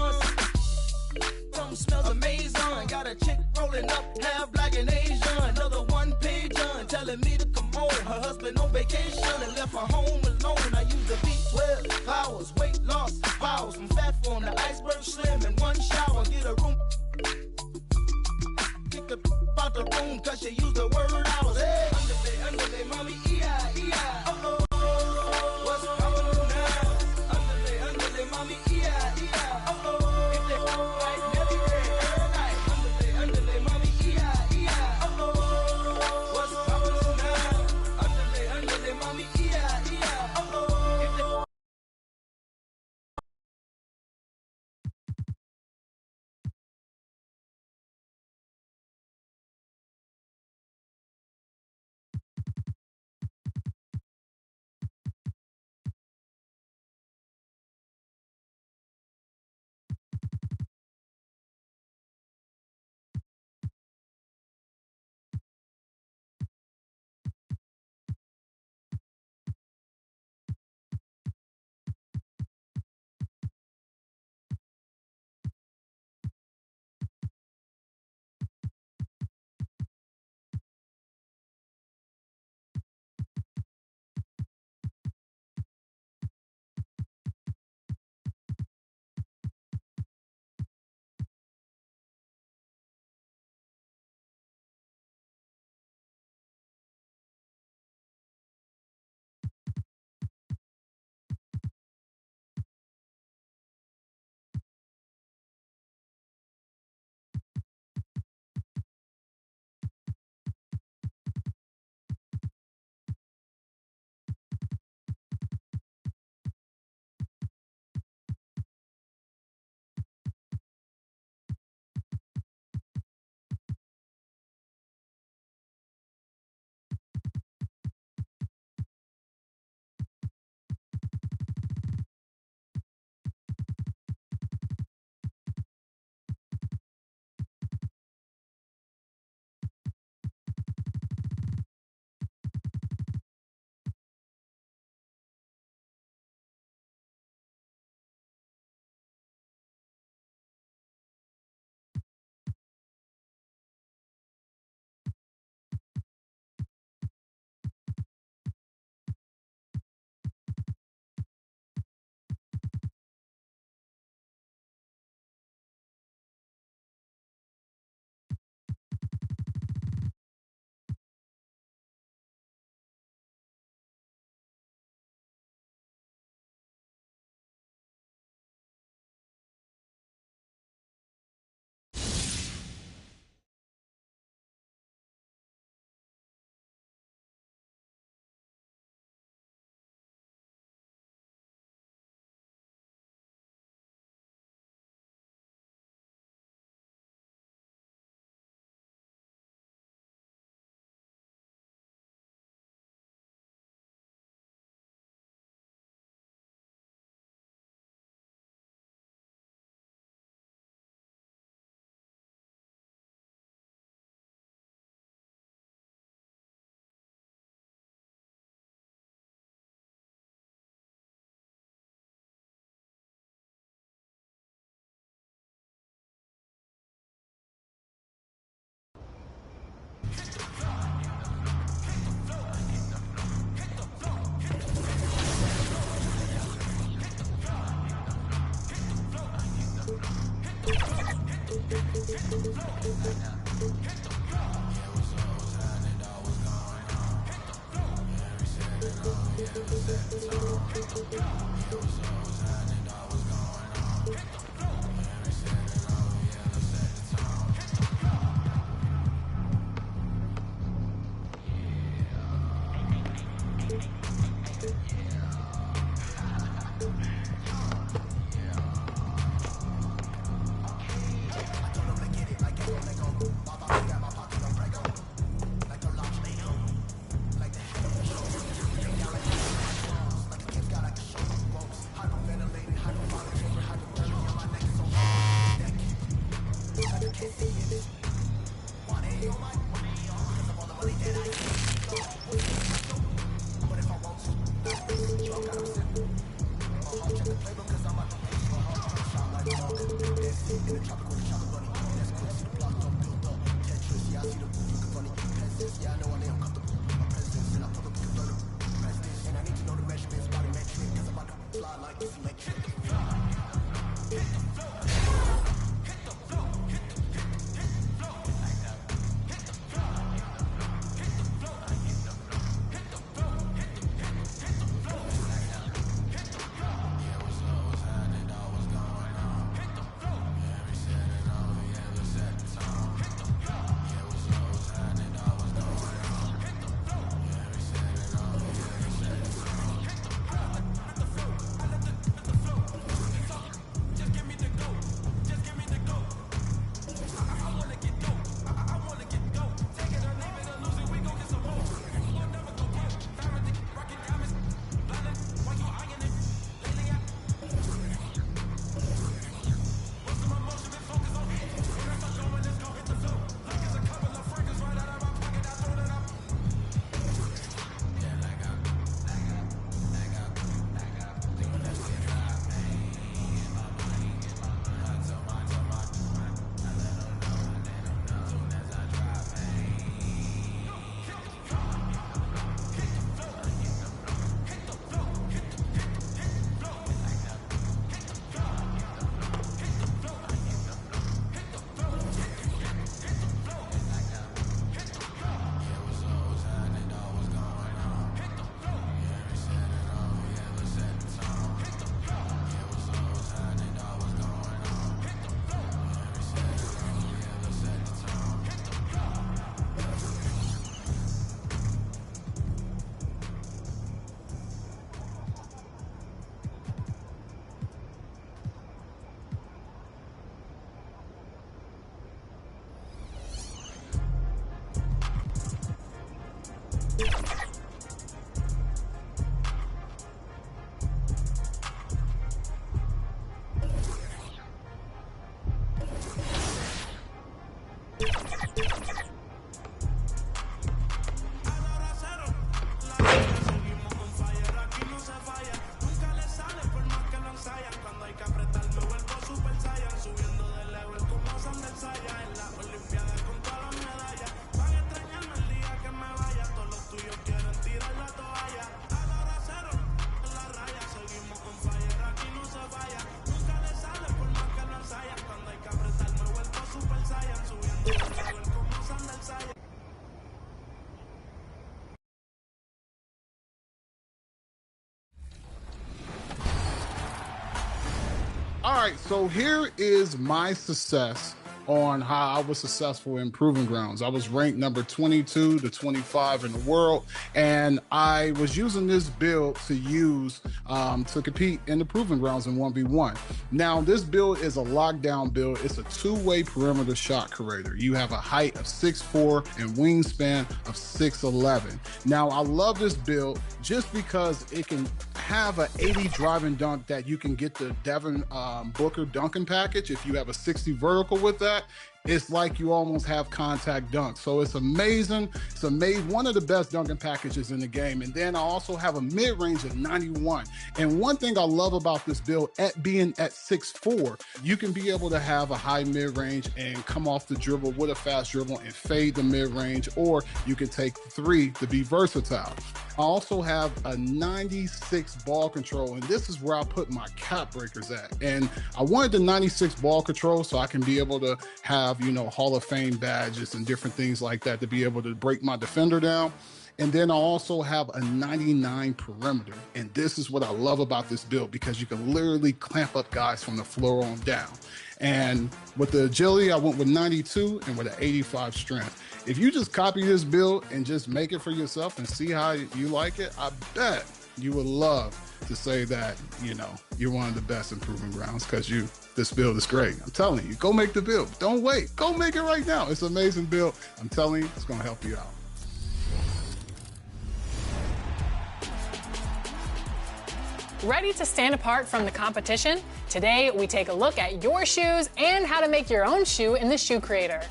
M: Something smells amazing. Got a chick rolling up, half black and Asian. Another one page on, telling me to come home. Her husband on vacation and left her home alone. I use the B12 powers, weight loss powers. From fat form to iceberg slim in one shower. Get a room, kick the out the room, cause she used the word hours. Hey, underlay, mommy, E-I. Uh-oh. What's going on now? Underlay, mommy, E-I. Uh-oh. If they right now, yeah. Underlay, mommy, E-I. Uh-oh. What's going on now? Underlay, mommy, E-I. Uh-oh. If they
N: All right, so here is my success on how I was successful in Proving Grounds. I was ranked number 22 to 25 in the world, and I was using this build to use to compete in the Proving Grounds in 1v1. Now, this build is a lockdown build. It's a two-way perimeter shot creator. You have a height of 6'4" and wingspan of 6'11". Now, I love this build just because it can have an 80 drive and dunk that you can get the Devin Booker dunking package. If you have a 60 vertical with that, it's like you almost have contact dunk. So it's amazing. It's one of the best dunking packages in the game. And then I also have a mid-range of 91. And one thing I love about this build, at being at 6'4", you can be able to have a high mid-range and come off the dribble with a fast dribble and fade the mid-range, or you can take three to be versatile. also have a 96 ball control, and this is where I put my cap breakers at. And I wanted the 96 ball control so I can be able to have, you know, Hall of Fame badges and different things like that to be able to break my defender down. And then I also have a 99 perimeter. And this is what I love about this build, because you can literally clamp up guys from the floor on down. And with the agility, I went with 92 and with an 85 strength. If you just copy this build and just make it for yourself and see how you like it, I bet you would love to say that, you know, you're one of the best in Proving Grounds, because this build is great. I'm telling you, go make the build. Don't wait. Go make it right now. It's an amazing build. I'm telling you, it's going to help you out.
O: Ready to stand apart from the competition? Today, we take a look at your shoes and how to make your own shoe in the Shoe Creator.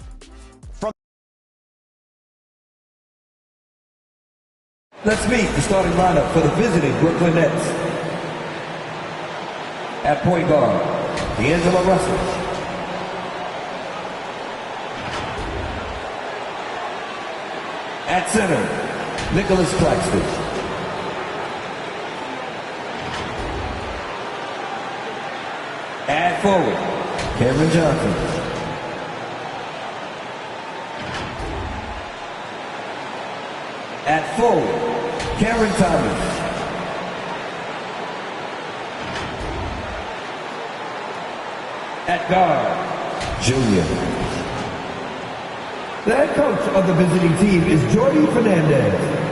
P: Let's meet the starting lineup for the visiting Brooklyn Nets. At point guard, D'Angelo Russell. At center, Nicholas Claxton. At forward, Cameron Johnson. At forward, Cameron Thomas. At guard, Junior. The head coach of the visiting team is Jordi Fernandez.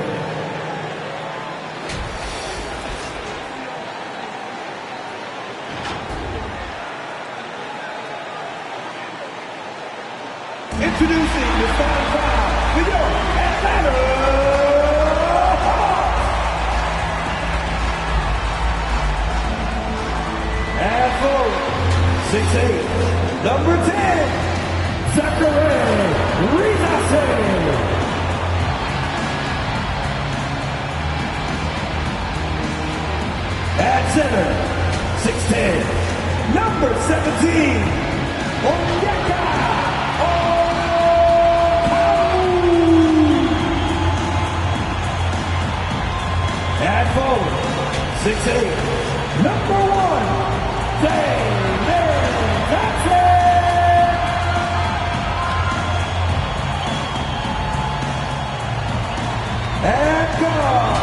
P: Introducing the starting five with your Atlanta Hawks. At forward, 6'8", number 10, Zachary Rizase. At center, 6'10", number 17, Onyeka. At forward, 6'8", number 1, David Jackson. At guard,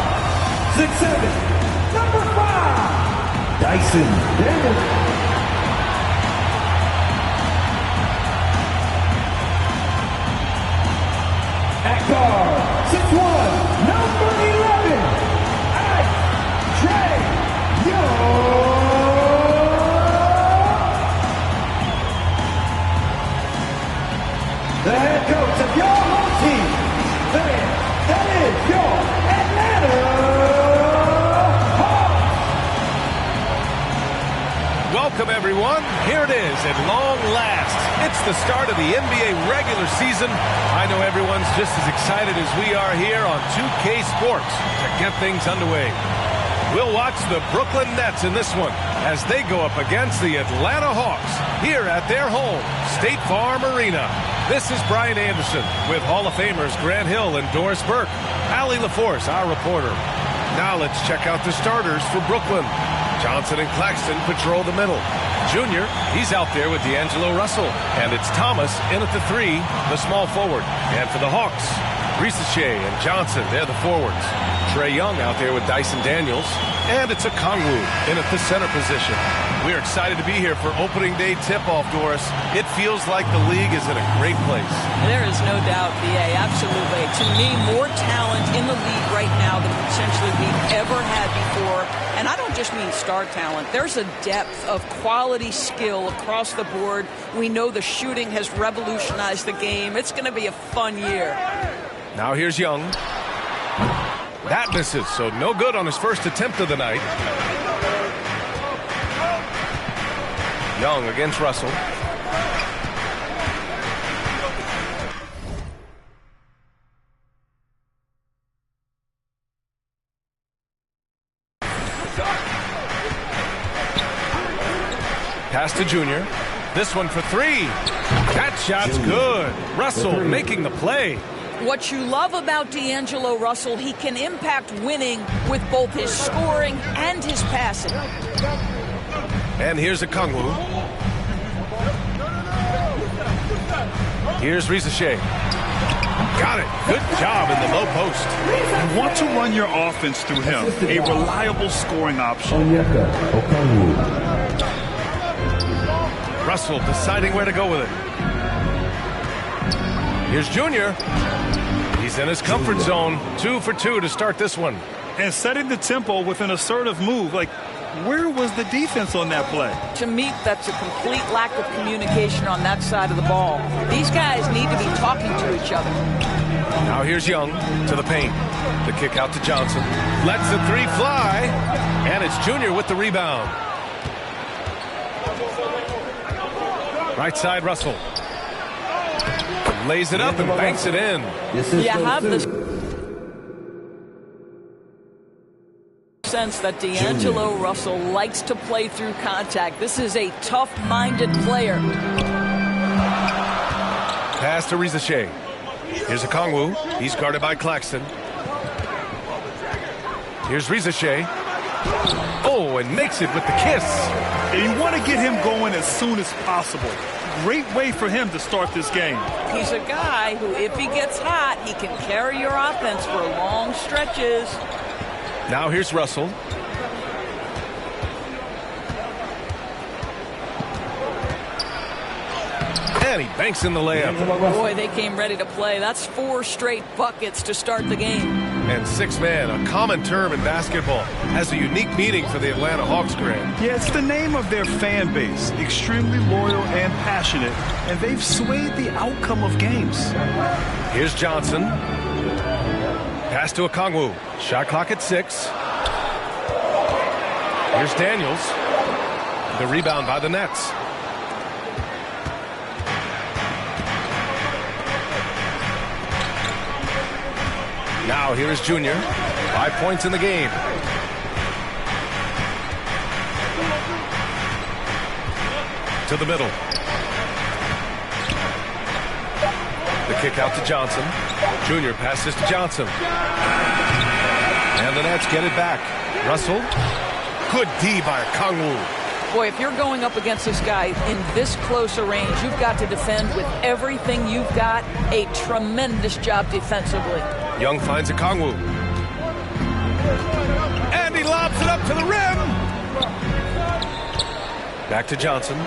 P: 6'7", number 5, Dyson Daniels. At guard, 6'1", number 11, Trey Young. The head coach of your home team, that is your Atlanta Hawks.
Q: Welcome, everyone. Here it is at long last. It's the start of the NBA regular season. I know everyone's just as excited as we are here on 2K Sports to get things underway. We'll watch the Brooklyn Nets in this one as they go up against the Atlanta Hawks here at their home, State Farm Arena. This is Brian Anderson with Hall of Famers Grant Hill and Doris Burke. Allie LaForce, our reporter. Now let's check out the starters for Brooklyn. Johnson and Claxton patrol the middle. Junior, he's out there with D'Angelo Russell. And it's Thomas in at the 3, the small forward. And for the Hawks, Rizase and Johnson, they're the forwards. Trey Young out there with Dyson Daniels. And it's Okongwu in at the center position. We're excited to be here for opening day tip-off, Doris. It feels like the league is in a great place.
R: There is no doubt, BA, absolutely. To me, more talent in the league right now than potentially we've ever had before. And I don't just mean star talent. There's a depth of quality skill across the board. We know the shooting has revolutionized the game. It's going to be a fun year.
Q: Now here's Young. That misses, so no good on his first attempt of the night. Young against Russell. Pass to Junior. This one for 3. That shot's good. Russell making the play.
R: What you love about D'Angelo Russell, he can impact winning with both his scoring and his passing.
Q: And here's a Kongwu. Here's Rizache. Got it. Good job in the low post.
S: You want to run your offense through him. A reliable scoring option.
Q: Russell deciding where to go with it. Here's Junior. He's in his comfort zone. 2 for 2 to start this one.
S: And setting the tempo with an assertive move. Like, where was the defense on that play?
R: To me, that's a complete lack of communication on that side of the ball. These guys need to be talking to each other.
Q: Now here's Young to the paint. The kick out to Johnson. Lets the three fly. And it's Junior with the rebound. Right side, Russell. Lays it up and banks it in.
R: You have the sense that D'Angelo Russell likes to play through contact. This is a tough-minded player.
Q: Pass to Rizache. Here's a Kongwu. He's guarded by Claxton. Here's Rizache. Oh, and makes it with the kiss.
S: And you want to get him going as soon as possible. Great way for him to start this game.
R: He's a guy who, if he gets hot, he can carry your offense for long stretches.
Q: Now here's Russell. And he banks in the layup.
R: Boy, they came ready to play. That's 4 straight buckets to start the game.
Q: And 6-man, a common term in basketball, has a unique meaning for the Atlanta Hawks, Grant.
S: Yeah, it's the name of their fan base. Extremely loyal and passionate. And they've swayed the outcome of games.
Q: Here's Johnson. Pass to a Kongwu. Shot clock at 6. Here's Daniels. The rebound by the Nets. Now here is Junior. 5 points in the game. To the middle. The kick out to Johnson. Junior passes to Johnson. And the Nets get it back. Russell. Good D by Kongwu.
R: Boy, if you're going up against this guy in this close a range, you've got to defend with everything you've got. A tremendous job defensively.
Q: Young finds a Kongwu. And he lobs it up to the rim. Back to Johnson.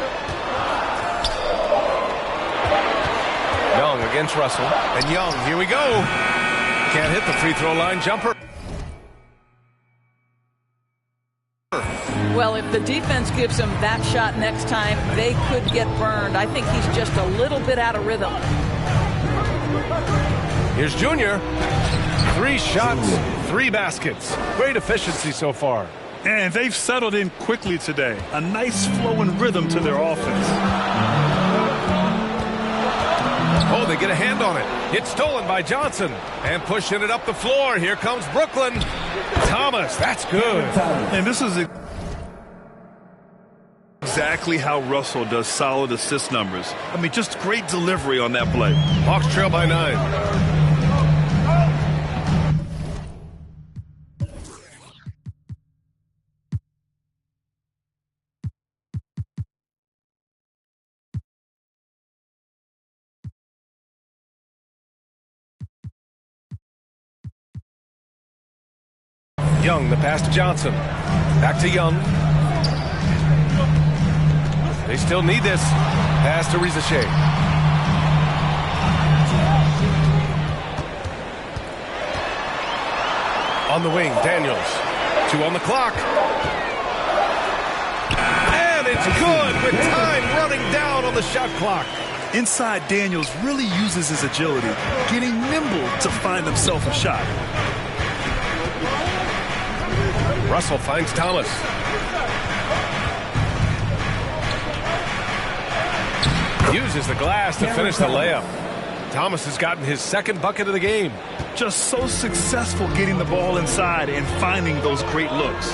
Q: Young against Russell. And Young, here we go. Can't hit the free throw line jumper.
R: Well, if the defense gives him that shot next time, they could get burned. I think he's just a little bit out of rhythm.
Q: Here's Junior. 3 shots, 3 baskets. Great efficiency so far.
S: And they've settled in quickly today. A nice flowing rhythm to their offense.
Q: Oh, they get a hand on it. It's stolen by Johnson. And pushing it up the floor. Here comes Brooklyn. Thomas, that's good.
S: And this is exactly how Russell does solid assist numbers. I mean, just great delivery on that play.
Q: Hawks trail by 9. Young, the pass to Johnson. Back to Young. They still need this. Pass to Rizache. On the wing, Daniels. 2 on the clock. And it's good with time running down on the shot clock.
S: Inside, Daniels really uses his agility, getting nimble to find himself a shot.
Q: Russell finds Thomas. Uses the glass to finish the layup. Thomas has gotten his 2nd bucket of the game.
S: Just so successful getting the ball inside and finding those great looks.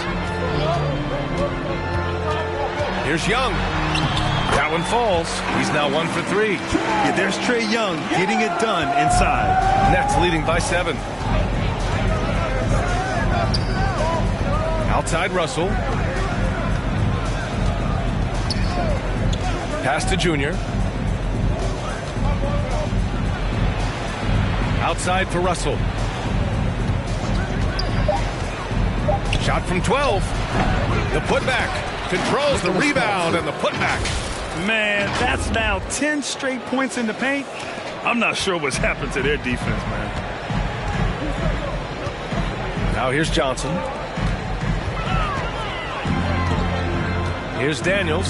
Q: Here's Young. That one falls. He's now 1 for 3.
S: Yeah, there's Trae Young getting it done inside.
Q: Nets leading by 7. Outside Russell. Pass to Junior. Outside for Russell. Shot from 12. The putback. Controls the rebound and the putback.
S: Man, that's now 10 straight points in the paint. I'm not sure what's happened to their defense, man.
Q: Now here's Johnson. Here's Daniels.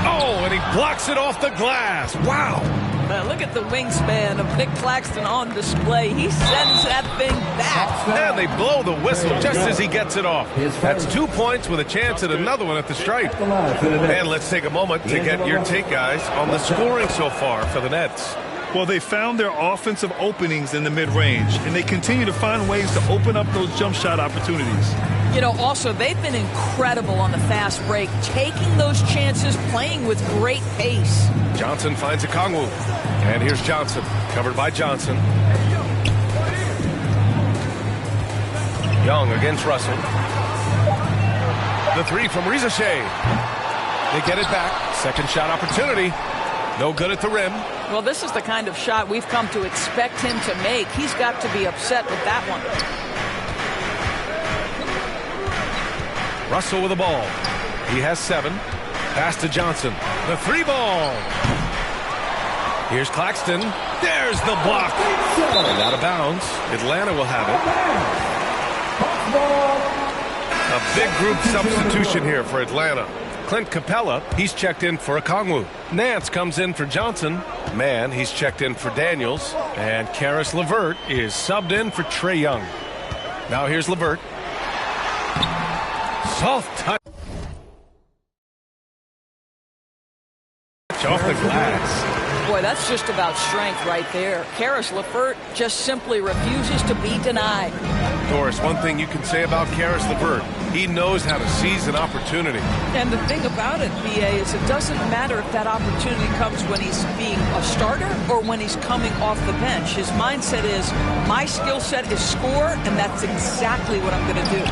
Q: Oh, and he blocks it off the glass. Wow.
R: Man, look at the wingspan of Nick Claxton on display. He sends that thing back.
Q: And they blow the whistle just as he gets it off. That's 2 points with a chance at another one at the stripe. And let's take a moment to get your take, guys, on the scoring so far for the Nets.
S: Well, they found their offensive openings in the mid-range, and they continue to find ways to open up those jump shot opportunities.
R: You know, also, they've been incredible on the fast break, taking those chances, playing with great pace.
Q: Johnson finds a Kongwu. And here's Johnson, covered by Johnson. Young against Russell. The 3 from Rizashé. They get it back. Second shot opportunity. No good at the rim.
R: Well, this is the kind of shot we've come to expect him to make. He's got to be upset with that one.
Q: Russell with the ball. He has 7. Pass to Johnson. The 3 ball. Here's Claxton. There's the block. And out of bounds. Atlanta will have it. A big group substitution here for Atlanta. Clint Capella, he's checked in for Okongwu. Nance comes in for Johnson. Mann, he's checked in for Daniels. And Karis LeVert is subbed in for Trae Young. Now here's LeVert. Soft touch. Off the glass.
R: Boy, that's just about strength right there. Karis LeVert just simply refuses to be denied.
Q: Doris, one thing you can say about Karis LeVert, he knows how to seize an opportunity.
R: And the thing about it, BA, is it doesn't matter if that opportunity comes when he's being a starter or when he's coming off the bench. His mindset is, my skill set is score, and that's exactly what I'm going to do.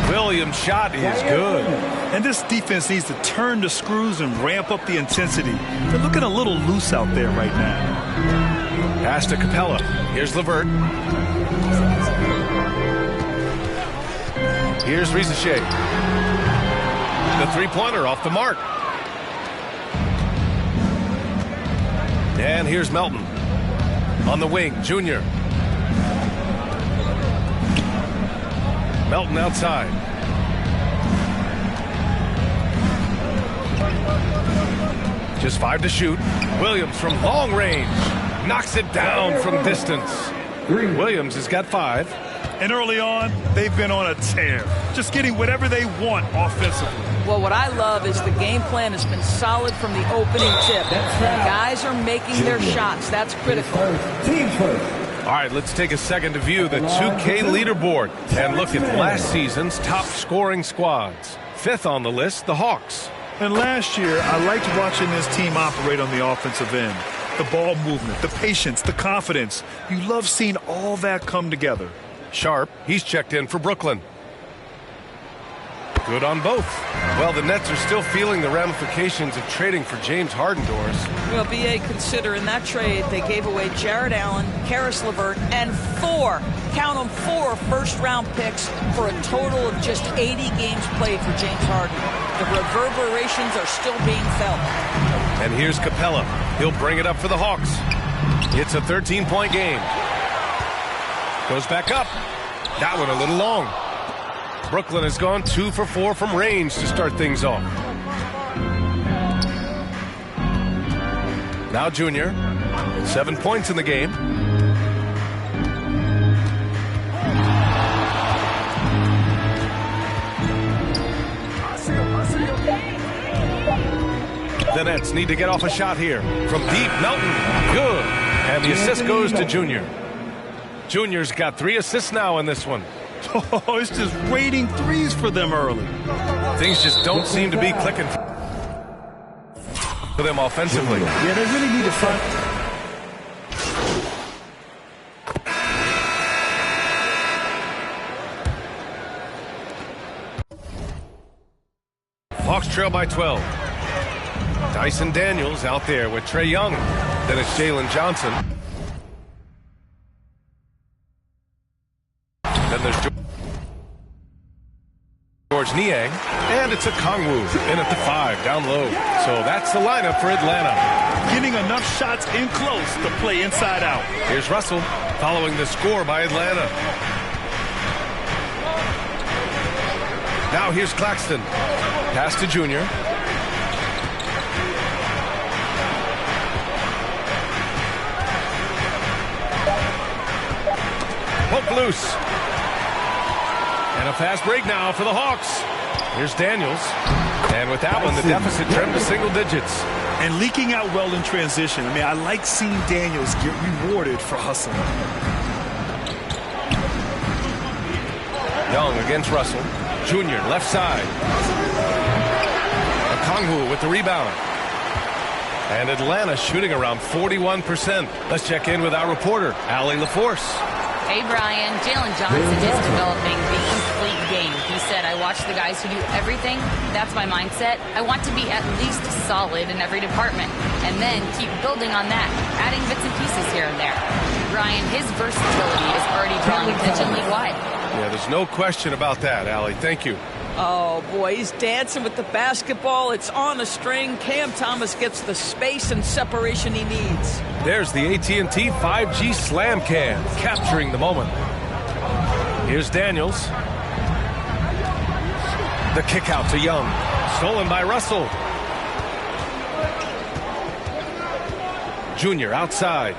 Q: Williams' shot is good.
S: And this defense needs to turn the screws and ramp up the intensity. They're looking a little loose out there right now.
Q: Pass to Capella. Here's LeVert. Here's Rizashé. The 3-pointer off the mark. And here's Melton. On the wing, Junior. Melton outside. Just 5 to shoot. Williams from long range. Knocks it down from distance. Williams has got 5.
S: And early on, they've been on a tear. Just getting whatever they want offensively.
R: Well, what I love is the game plan has been solid from the opening tip. The guys are making their shots. That's critical.
Q: All right, let's take a second to view the 2K leaderboard and look at last season's top scoring squads. 5th on the list, the Hawks.
S: And last year, I liked watching this team operate on the offensive end. The ball movement, the patience, the confidence. You love seeing all that come together.
Q: Sharp, he's checked in for Brooklyn. Good on both. Well, the Nets are still feeling the ramifications of trading for James Harden, Doris.
R: Well, BA, consider in that trade they gave away Jared Allen, Karis LeVert, and 4, count them, 4 first-round picks for a total of just 80 games played for James Harden. The reverberations are still being felt.
Q: And here's Capella. He'll bring it up for the Hawks. It's a 13-point game. Goes back up. That one a little long. Brooklyn has gone 2 for 4 from range to start things off. Now Junior, 7 points in the game. The Nets need to get off a shot here. From deep, Melton, good. And the assist goes to Junior. Junior's got 3 assists now in this one.
S: Oh, it's just raining threes for them early.
Q: Things just don't seem to be clicking. for them offensively.
D: Yeah, they really need to find.
Q: Hawks trail by 12. Dyson Daniels out there with Trae Young. Then it's Jalen Johnson. Then there's George Niang. And it's a Kongwu in at the 5, down low. So that's the lineup for Atlanta.
S: Getting enough shots in close to play inside out.
Q: Here's Russell following the score by Atlanta. Now here's Claxton. Pass to Junior. Poke loose. And a fast break now for the Hawks. Here's Daniels. And with that one, the deficit trimmed to single digits.
S: And leaking out well in transition. I mean, I like seeing Daniels get rewarded for hustling.
Q: Young against Russell. Junior, left side. Kongwu with the rebound. And Atlanta shooting around 41%. Let's check in with our reporter, Allie LaForce.
T: Hey, Brian. Jalen Johnson is developing the complete game. He said, I watch the guys who do everything. That's my mindset. I want to be at least solid in every department. And then keep building on that, adding bits and pieces here and there. Brian, his versatility is already drawing attention league-wide.
Q: Yeah, there's no question about that, Allie. Thank you.
R: Oh, boy, he's dancing with the basketball. It's on a string. Cam Thomas gets the space and separation he needs.
Q: There's the AT&T 5G Slam Cam, capturing the moment. Here's Daniels. The kick out to Young. Stolen by Russell. Junior outside.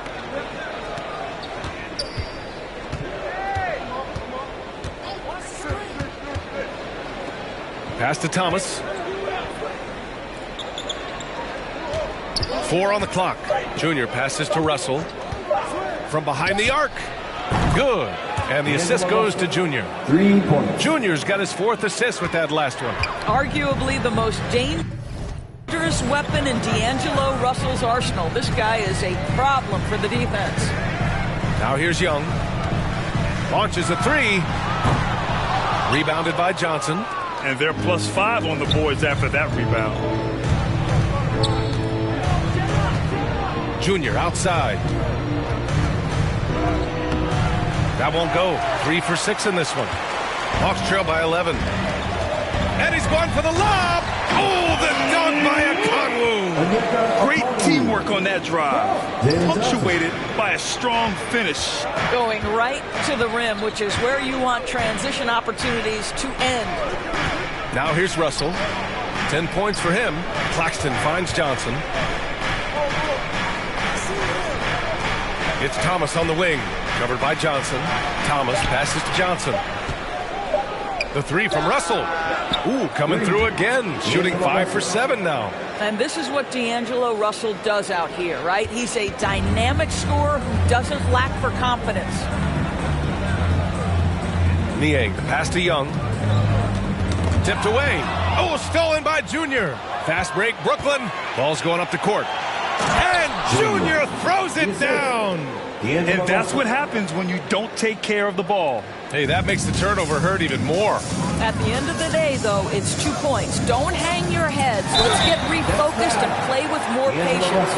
Q: Pass to Thomas. 4 on the clock. Junior passes to Russell. From behind the arc. Good. And the assist goes to Junior.
P: 3 points.
Q: Junior's got his 4th assist with that last one.
R: Arguably the most dangerous weapon in D'Angelo Russell's arsenal. This guy is a problem for the defense.
Q: Now here's Young. Launches a 3. Rebounded by Johnson.
S: And they're +5 on the boards after that rebound.
Q: Junior outside. That won't go. 3 for 6 in this one. Hawks trail by 11. And he's going for the lob. Oh, the dunk by a Kongwu.
S: Great teamwork on that drive. Punctuated by a strong finish.
R: Going right to the rim, which is where you want transition opportunities to end.
Q: Now here's Russell. 10 points for him. Claxton finds Johnson. It's Thomas on the wing. Covered by Johnson. Thomas passes to Johnson. The 3 from Russell. Ooh, coming through again. Shooting 5 for 7 now.
R: And this is what D'Angelo Russell does out here, right? He's a dynamic scorer who doesn't lack for confidence.
Q: Niang, the pass to Young. Tipped away. Oh, stolen by Junior. Fast break, Brooklyn. Ball's going up the court. And Junior throws it down.
S: And that's what happens when you don't take care of the ball.
Q: Hey, that makes the turnover hurt even more.
R: At the end of the day, though, it's 2 points. Don't hang your heads. Let's get refocused and play with more patience.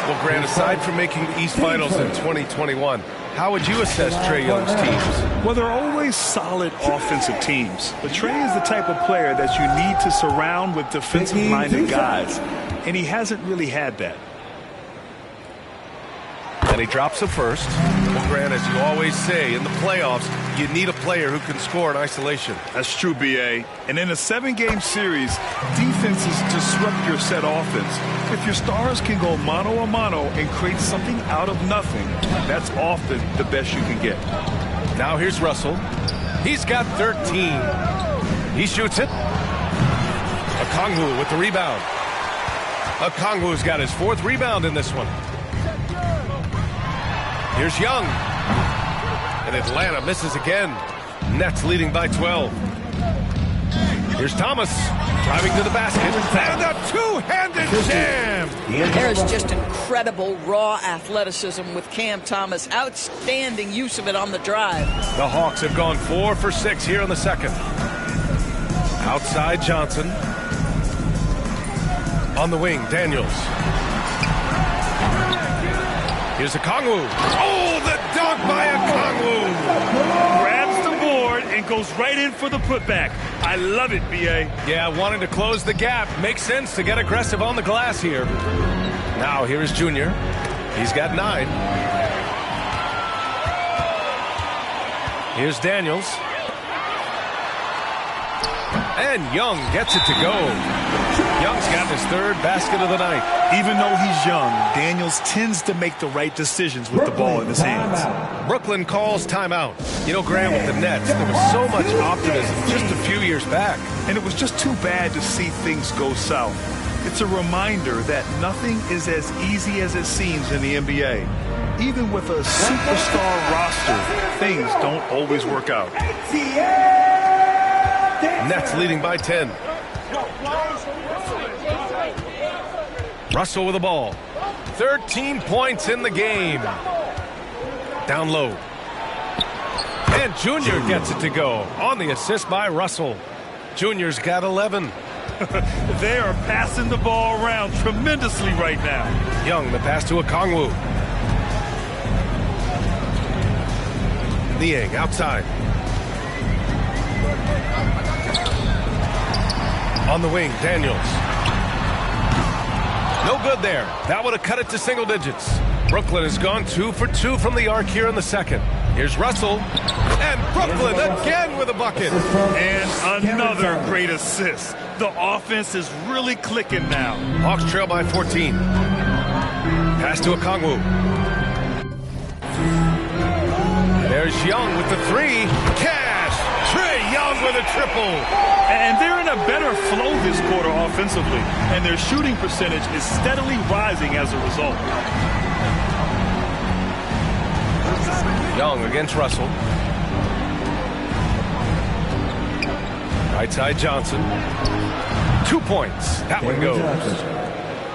Q: Well, Grant, aside from making the East Finals in 2021, how would you assess Trae Young's teams?
S: Well, they're always solid offensive teams. But Trae is the type of player that you need to surround with defensive-minded guys. And he hasn't really had that.
Q: And he drops a first. Well, Grant, as you always say, in the playoffs, you need a player who can score in isolation.
S: That's true, B.A. And in a 7-game series, defenses disrupt your set offense. If your stars can go mano-a-mano and create something out of nothing, that's often the best you can get.
Q: Now here's Russell. He's got 13. He shoots it. Kongwu with the rebound. Kongwu's got his 4th rebound in this one. Here's Young. And Atlanta misses again. Nets leading by 12. Here's Thomas. Driving to the basket. And a two-handed jam.
R: There's just incredible raw athleticism with Cam Thomas. Outstanding use of it on the drive.
Q: The Hawks have gone 4 for 6 here in the second. Outside Johnson. On the wing, Daniels. Here's Okongwu. Oh, the dunk by Okongwu.
S: Grabs the board and goes right in for the putback. I love it, B.A.
Q: Yeah, wanting to close the gap. Makes sense to get aggressive on the glass here. Now, here is Junior. He's got 9. Here's Daniels. And Young gets it to go. Young's got his 3rd basket of the night.
S: Even though he's young, Daniels tends to make the right decisions with the ball in his hands.
Q: Brooklyn calls timeout. You know, Graham, with the Nets, there was so much optimism just a few years back.
S: And it was just too bad to see things go south. It's a reminder that nothing is as easy as it seems in the NBA. Even with a superstar roster, things don't always work out.
Q: Nets leading by 10. Russell with the ball. 13 points in the game. Down low. And Junior gets it to go on the assist by Russell. Junior's got 11.
S: They are passing the ball around tremendously right now.
Q: Young, the pass to Okongwu. Niang outside. On the wing, Daniels. No good there. That would have cut it to single digits. Brooklyn has gone 2 for 2 from the arc here in the second. Here's Russell. And Brooklyn again with a bucket.
S: And another great assist. The offense is really clicking now.
Q: Hawks trail by 14. Pass to Okongwu. There's Young with the 3. Cash! Trae Young with a triple.
S: And they're in a better flow this quarter offensively. And their shooting percentage is steadily rising as a result.
Q: Young against Russell. Right side Johnson. 2 points. That one goes.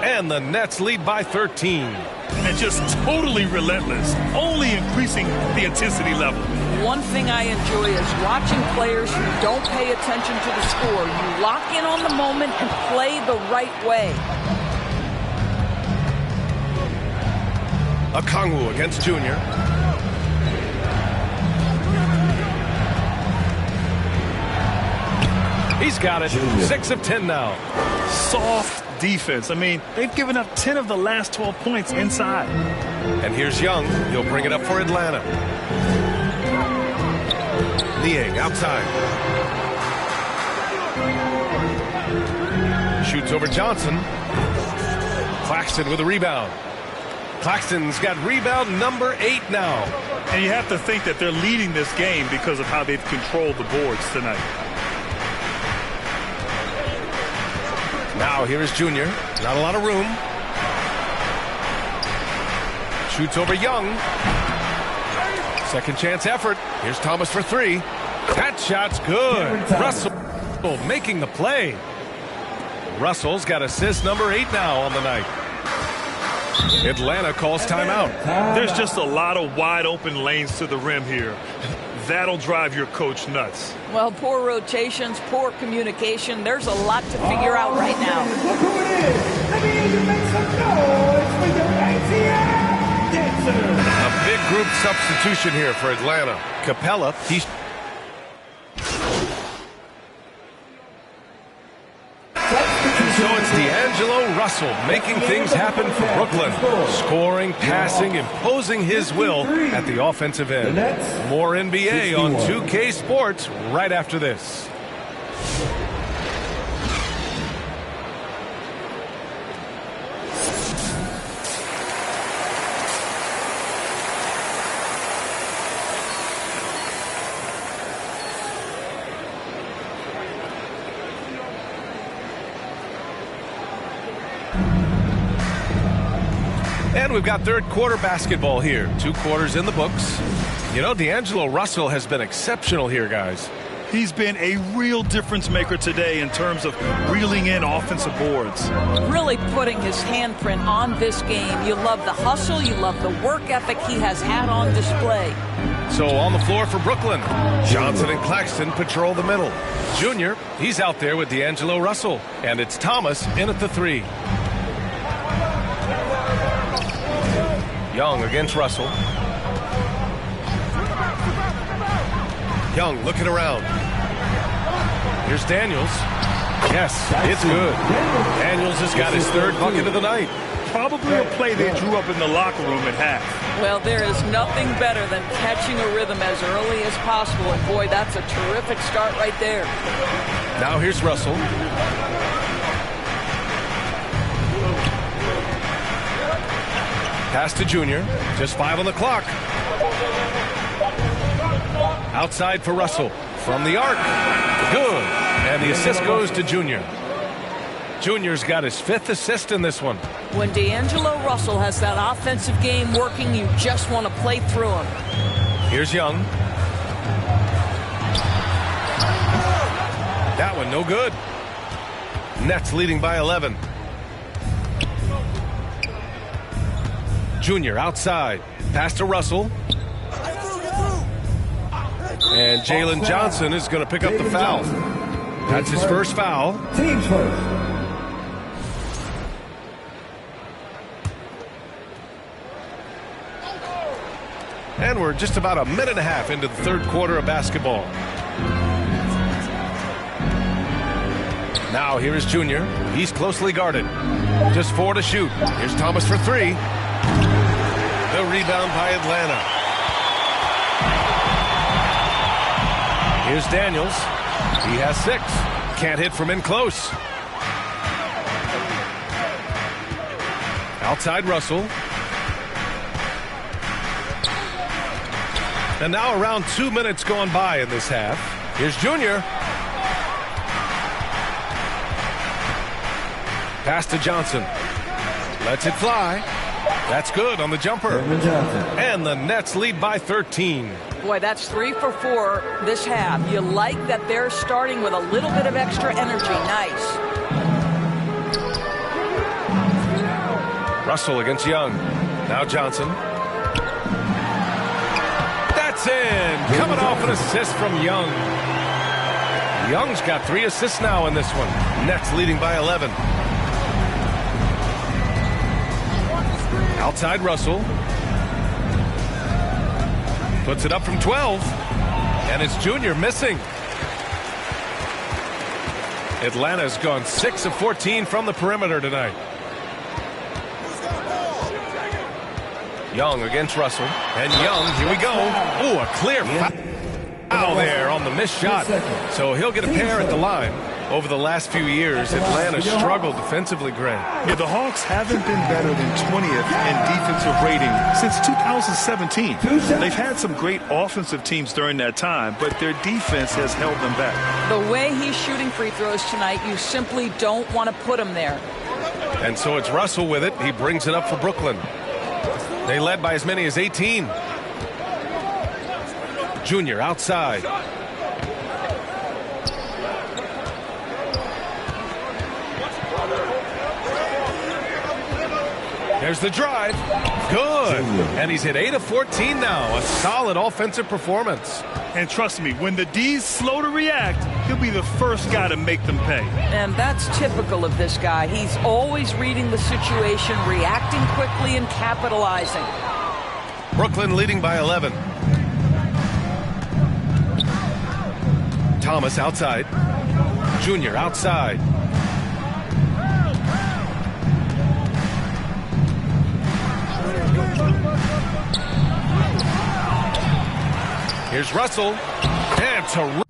Q: And the Nets lead by 13.
S: And just totally relentless, only increasing the intensity level.
R: One thing I enjoy is watching players who don't pay attention to the score. You lock in on the moment and play the right way.
Q: Okongwu against Junior. He's got it. 6 of 10 now.
S: Soft defense. I mean, they've given up 10 of the last 12 points inside.
Q: And here's Young. He'll bring it up for Atlanta. Niang outside. Shoots over Johnson. Claxton with a rebound. Claxton's got rebound number 8 now.
S: And you have to think that they're leading this game because of how they've controlled the boards tonight.
Q: Now here is Junior. Not a lot of room. Shoots over Young. Second chance effort. Here's Thomas for 3. That shot's good. Russell making the play. Russell's got assist number 8 now on the night. Atlanta calls timeout.
S: There's just a lot of wide open lanes to the rim here. That'll drive your coach nuts.
R: Well, poor rotations, poor communication. There's a lot to figure out right now.
G: Look who it is. Let me hear you make some noise for your ATL dancers.
Q: A big group substitution here for Atlanta. Capella, he's... So it's D'Angelo Russell making things happen for Brooklyn. Scoring, passing, imposing his will at the offensive end. More NBA on 2K Sports right after this. And we've got third quarter basketball here. 2 quarters in the books. You know, D'Angelo Russell has been exceptional here, guys.
S: He's been a real difference maker today in terms of reeling in offensive boards.
R: Really putting his handprint on this game. You love the hustle. You love the work ethic he has had on display.
Q: So on the floor for Brooklyn, Johnson and Claxton patrol the middle. Junior, he's out there with D'Angelo Russell. And it's Thomas in at the 3. Young against Russell. Young looking around. Here's Daniels. Yes, it's good. Daniels has got his 3rd bucket of the night.
S: Probably a play they drew up in the locker room at half.
R: Well, there is nothing better than catching a rhythm as early as possible. And boy, that's a terrific start right there.
Q: Now here's Russell. Pass to Junior. Just 5 on the clock. Outside for Russell. From the arc. Good. And the assist goes to Junior. Junior's got his 5th assist in this one.
R: When D'Angelo Russell has that offensive game working, you just want to play through him.
Q: Here's Young. That one no good. Nets leading by 11. Junior outside. Pass to Russell. And Jalen Johnson is going to pick up the foul. That's his first foul.
P: Team first.
Q: And we're just about a minute and a half into the 3rd quarter of basketball. Now here is Junior. He's closely guarded. Just 4 to shoot. Here's Thomas for 3. The rebound by Atlanta. Here's Daniels. He has 6. Can't hit from in close. Outside Russell. And now around 2 minutes going by in this half. Here's Junior. Pass to Johnson. Lets it fly. That's good on the jumper. And the Nets lead by 13.
R: Boy, that's 3 for 4 this half. You like that they're starting with a little bit of extra energy. Nice.
Q: Russell against Young. Now Johnson. That's in. Coming off an assist from Young. Young's got 3 assists now in this one. Nets leading by 11. Outside Russell. Puts it up from 12. And it's Junior missing. Atlanta's gone 6 of 14 from the perimeter tonight. Young against Russell. And Young, here we go. Oh, a clear foul there on the missed shot. So he'll get a pair at the line. Over the last few years, Atlanta struggled defensively, Greg.
S: Yeah, the Hawks haven't been better than 20th in defensive rating since 2017. They've had some great offensive teams during that time, but their defense has held them back.
R: The way he's shooting free throws tonight, you simply don't want to put him there.
Q: And so it's Russell with it. He brings it up for Brooklyn. They led by as many as 18. Junior outside. There's the drive. Good. And he's hit 8 of 14 now. A solid offensive performance.
S: And trust me, when the D's slow to react, he'll be the first guy to make them pay.
R: And that's typical of this guy. He's always reading the situation, reacting quickly, and capitalizing.
Q: Brooklyn leading by 11. Thomas outside. Junior outside. Here's Russell. And to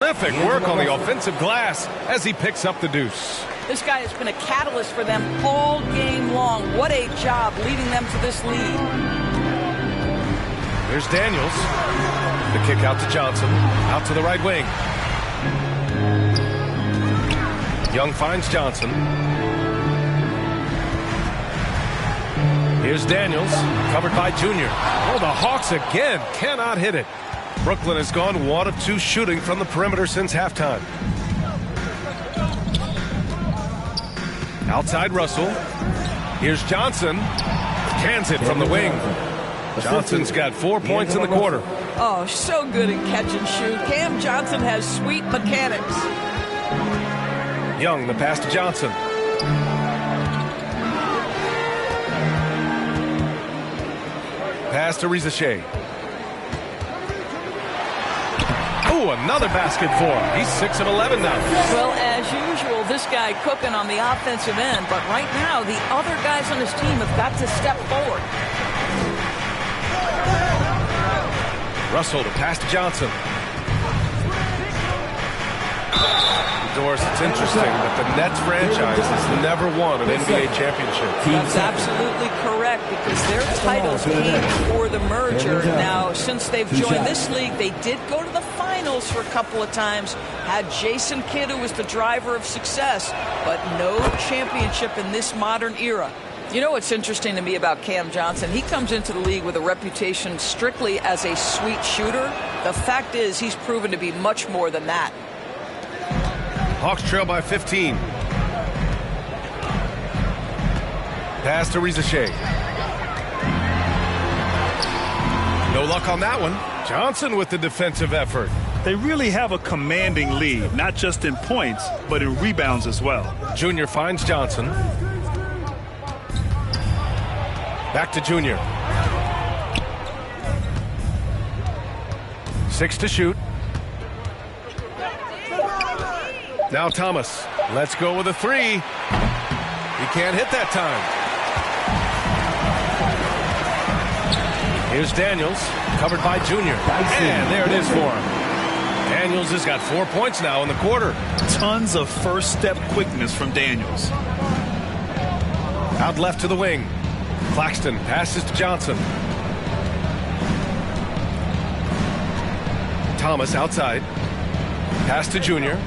Q: Terrific work on the offensive glass as he picks up the deuce.
R: This guy has been a catalyst for them all game long. What a job leading them to this lead.
Q: Here's Daniels. The kick out to Johnson. Out to the right wing. Young finds Johnson. Here's Daniels. Covered by Junior. Oh, the Hawks again cannot hit it. Brooklyn has gone 1 of 2 shooting from the perimeter since halftime. Outside Russell. Here's Johnson. Cans it from the wing. Johnson's got 4 points in the quarter.
R: Oh, so good at catch and shoot. Cam Johnson has sweet mechanics.
Q: Young, the pass to Johnson. Pass to Rizachet. Oh, another basket for him. He's 6 of 11 now.
R: Well, as usual, this guy cooking on the offensive end, but right now the other guys on his team have got to step forward.
Q: Russell to pass to Johnson. Doris, it's interesting that the Nets franchise has never won an NBA championship.
R: That's absolutely correct because their titles came before the merger. Now, since they've joined this league, they did go to the finals for a couple of times, had Jason Kidd, who was the driver of success, but no championship in this modern era. You know what's interesting to me about Cam Johnson? He comes into the league with a reputation strictly as a sweet shooter. The fact is he's proven to be much more than that.
Q: Hawks trail by 15. Pass to Rizachet. No luck on that one. Johnson with the defensive effort.
S: They really have a commanding lead, not just in points, but in rebounds as well.
Q: Junior finds Johnson. Back to Junior. 6 to shoot. Now Thomas. Let's go with a 3. He can't hit that time. Here's Daniels. Covered by Junior. And there it is for him. Daniels has got 4 points now in the quarter.
S: Tons of first step quickness from Daniels.
Q: Out left to the wing. Claxton passes to Johnson. Thomas outside. Pass to Junior.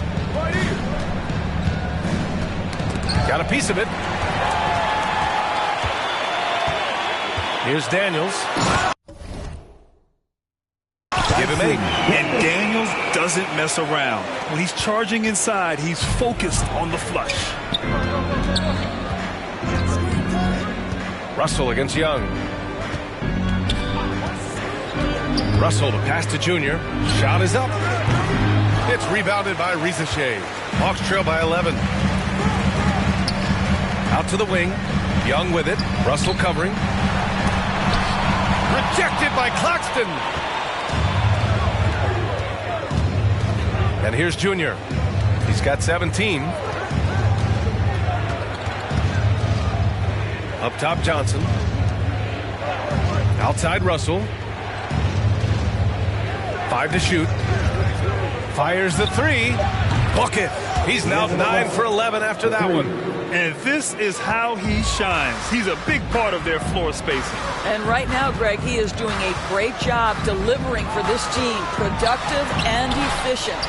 Q: Got a piece of it. Here's Daniels. Give him 8.
S: And Daniels doesn't mess around. When he's charging inside, he's focused on the flush.
Q: Russell against Young. Russell to pass to Junior. Shot is up. It's rebounded by Rizachet. Hawks trail by 11. Out to the wing. Young with it. Russell covering. Rejected by Claxton. And here's Junior. He's got 17. Up top, Johnson. Outside, Russell. 5 to shoot. Fires the 3. Bucket. He's now 9 for 11 after that one.
S: And this is how he shines. He's a big part of their floor spacing.
R: And right now, Greg, he is doing a great job delivering for this team. Productive and efficient.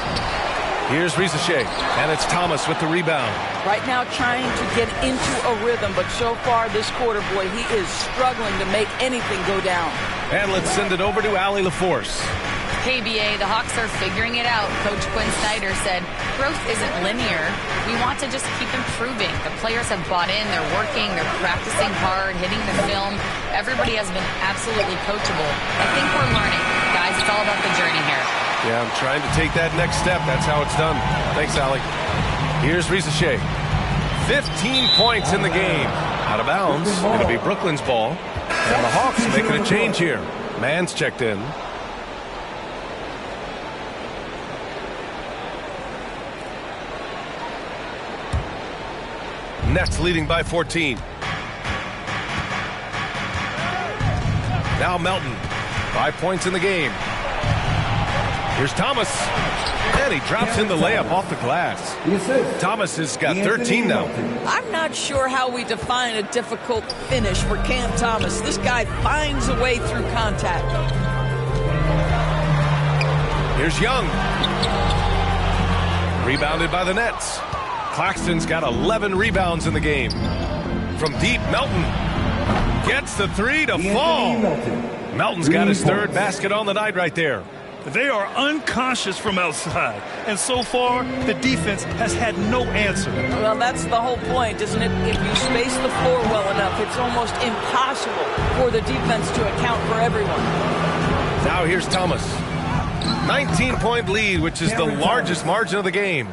Q: Here's Rizachet, and it's Thomas with the rebound.
R: Right now trying to get into a rhythm, but so far this quarter, boy, he is struggling to make anything go down.
Q: And let's send it over to Allie LaForce.
T: Hey, BA, the Hawks are figuring it out. Coach Quinn Snyder said, growth isn't linear. We want to just keep improving. The players have bought in. They're working. They're practicing hard, hitting the film. Everybody has been absolutely coachable. I think we're learning. Guys, it's all about the journey here.
Q: Yeah, I'm trying to take that next step. That's how it's done. Thanks, Allie. Here's Rizachet. 15 points in the game. Out of bounds. Going to be Brooklyn's ball. And the Hawks making a change here. Mann's checked in. Nets leading by 14. Now Melton. 5 points in the game. Here's Thomas. And he drops in the layup off the glass. Thomas has got 13 now.
R: I'm not sure how we define a difficult finish for Cam Thomas. This guy finds a way through contact.
Q: Here's Young. Rebounded by the Nets. Claxton's got 11 rebounds in the game. From deep, Melton gets the three to fall. Melton's got his third basket on the night right there.
S: They are unconscious from outside, and so far the defense has had no answer.
R: Well, that's the whole point, isn't it? If you space the floor well enough, it's almost impossible for the defense to account for everyone.
Q: Now here's Thomas. 19-point lead, which is the largest margin of the game.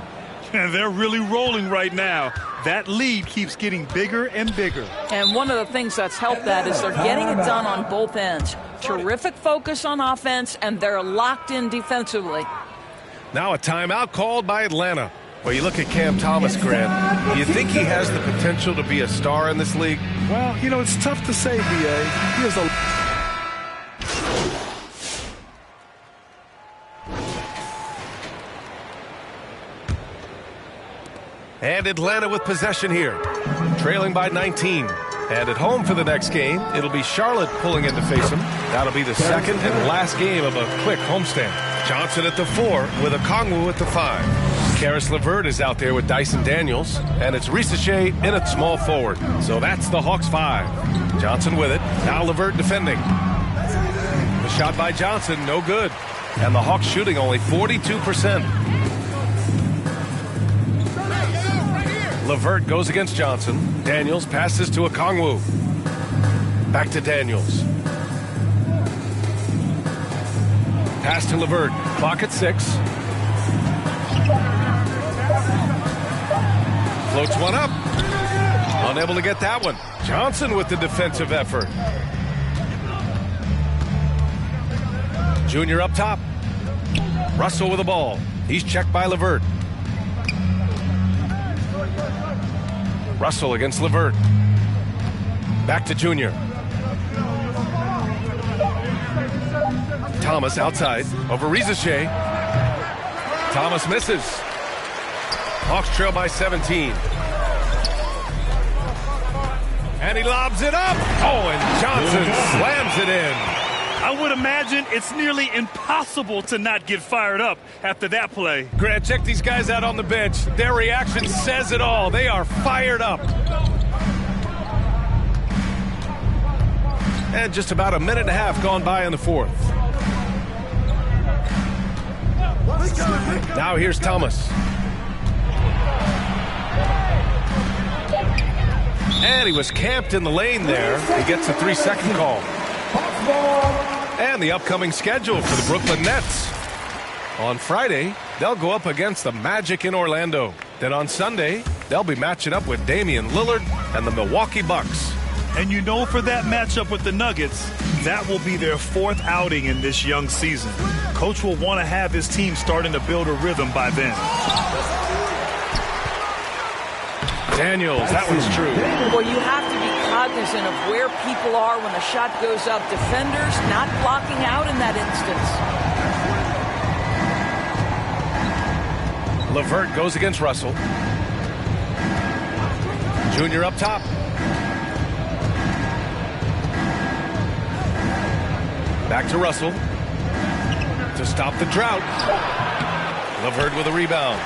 S: And they're really rolling right now. That lead keeps getting bigger and bigger.
R: And one of the things that's helped that is they're getting it done on both ends. Terrific focus on offense, and they're locked in defensively.
Q: Now a timeout called by Atlanta. Well, you look at Cam Thomas, Grant. Do you think he has the potential to be a star in this league?
S: Well, you know, it's tough to say, B.A. He has a...
Q: And Atlanta with possession here, trailing by 19. And at home for the next game, it'll be Charlotte pulling in to face them. That'll be the second and last game of a quick homestand. Johnson at the 4 with Okongwu at the 5. Karis LeVert is out there with Dyson Daniels, and it's Risache in at small forward. So that's the Hawks 5. Johnson with it. Now LeVert defending. The shot by Johnson, no good. And the Hawks shooting only 42%. LeVert goes against Johnson. Daniels passes to Okongwu. Back to Daniels. Pass to LeVert. Clock at 6. Floats one up. Unable to get that one. Johnson with the defensive effort. Junior up top. Russell with the ball. He's checked by LeVert. Russell against LeVert. Back to Junior. Thomas outside over Risache. Thomas misses. Hawks trail by 17. And he lobs it up. Oh, and Johnson slams it in.
S: I would imagine it's nearly impossible to not get fired up after that play.
Q: Grant, check these guys out on the bench. Their reaction says it all. They are fired up. And just about a minute and a half gone by in the fourth. Now here's Thomas. And he was camped in the lane there. He gets a 3-second call. And the upcoming schedule for the Brooklyn Nets. On Friday, they'll go up against the Magic in Orlando. Then on Sunday, they'll be matching up with Damian Lillard and the Milwaukee Bucks.
S: And you know, for that matchup with the Nuggets, that will be their 4th outing in this young season. Coach will want to have his team starting to build a rhythm by then.
Q: Daniels, that one's true.
R: Well, you have to be cognizant of where people are when the shot goes up. Defenders not blocking out in that instance.
Q: LeVert goes against Russell. Junior up top. Back to Russell to stop the drought. LeVert with a rebound.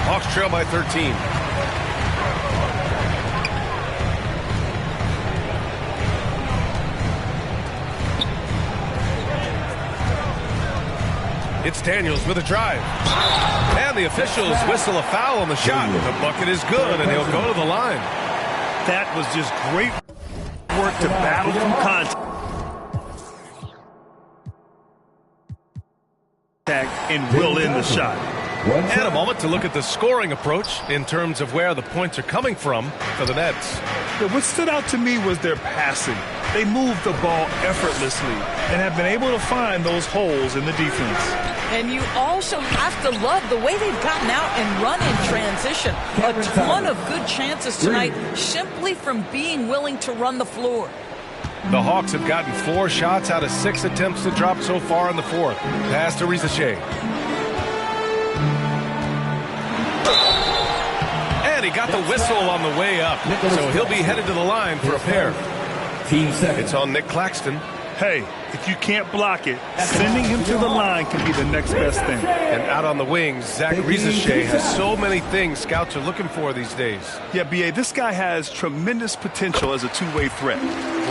Q: Hawks trail by 13. It's Daniels with a drive. And the officials whistle a foul on the shot. The bucket is good, and he'll go to the line.
S: That was just great work to battle from contact and will in the shot.
Q: And a moment to look at the scoring approach in terms of where the points are coming from for the Nets.
S: Yeah, what stood out to me was their passing. They moved the ball effortlessly and have been able to find those holes in the defense.
R: And you also have to love the way they've gotten out and run in transition. A ton of good chances tonight simply from being willing to run the floor.
Q: The Hawks have gotten 4 shots out of 6 attempts to drop so far in the fourth. Pass to Rizachet. And he got the whistle on the way up, so he'll be headed to the line for a pair. It's on Nick Claxton.
S: Hey, if you can't block it, sending him to the line can be the next best thing.
Q: And out on the wings, Zach Rizachet has so many things scouts are looking for these days.
S: Yeah, B.A., this guy has tremendous potential as a two-way threat.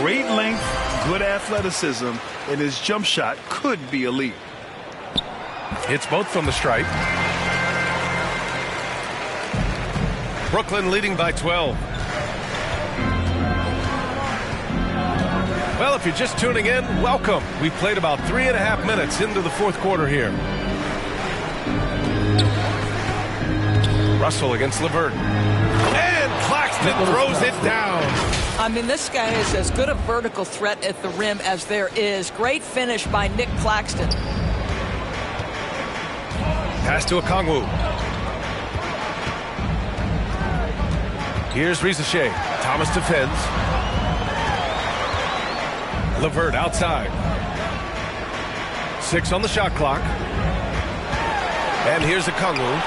S: Great length, good athleticism, and his jump shot could be elite.
Q: Hits both from the stripe. Brooklyn leading by 12. Well, if you're just tuning in, welcome. We played about 3.5 minutes into the fourth quarter here. Russell against LeVert. And Claxton throws it down.
R: I mean, this guy is as good a vertical threat at the rim as there is. Great finish by Nick Claxton.
Q: Pass to Okongwu. Here's Rizachet. Thomas defends. LeVert outside. 6 on the shot clock. And here's Okongwu.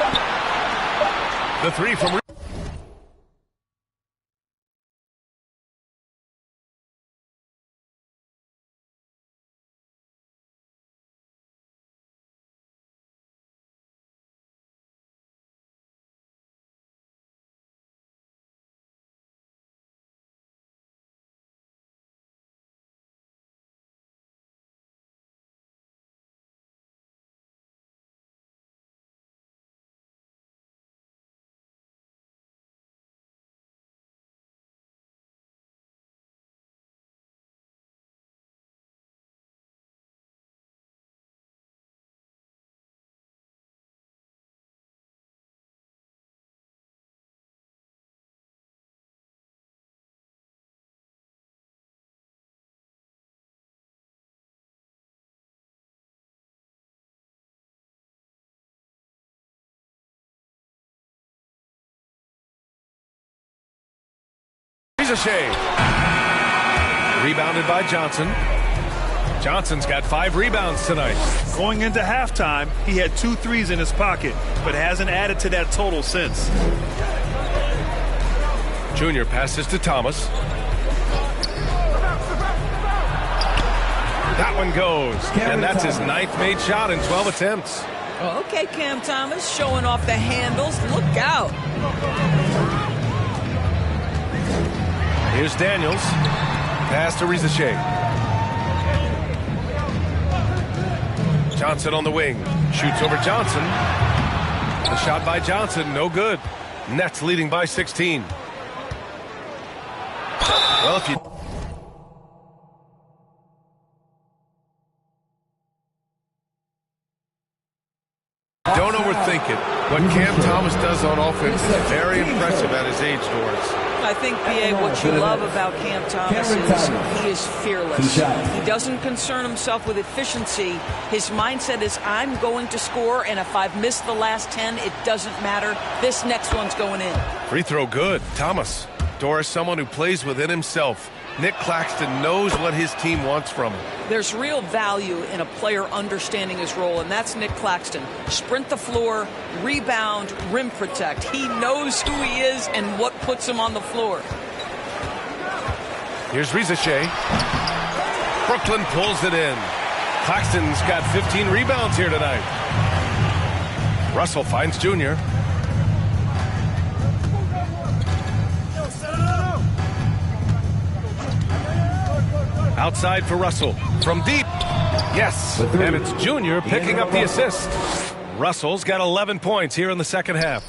Q: The 3 from Rizachet. Rebounded by Johnson. Johnson's got 5 rebounds tonight.
S: Going into halftime, he had 2 threes in his pocket, but hasn't added to that total since.
Q: Junior passes to Thomas. That one goes. And that's his 9th made shot in 12 attempts.
R: Okay, Cam Thomas showing off the handles. Look out.
Q: Here's Daniels. Pass to Rizachet. Johnson on the wing. Shoots over Johnson. The shot by Johnson, no good. Nets leading by 16. Well, if you don't overthink it. What Cam Thomas does on offense is very impressive at his age, Doris.
R: I think, B.A., what you love about Cam Thomas is he is fearless. He doesn't concern himself with efficiency. His mindset is, I'm going to score, and if I've missed the last 10, it doesn't matter. This next one's going in.
Q: Free throw good. Thomas. Doris, someone who plays within himself. Nick Claxton knows what his team wants from him.
R: There's real value in a player understanding his role, and that's Nick Claxton. Sprint the floor, rebound, rim protect. He knows who he is and what puts him on the floor.
Q: Here's Rizachet. Brooklyn pulls it in. Claxton's got 15 rebounds here tonight. Russell finds Junior. Outside for Russell. From deep. Yes. And it's Junior picking up the assist. Russell's got 11 points here in the second half.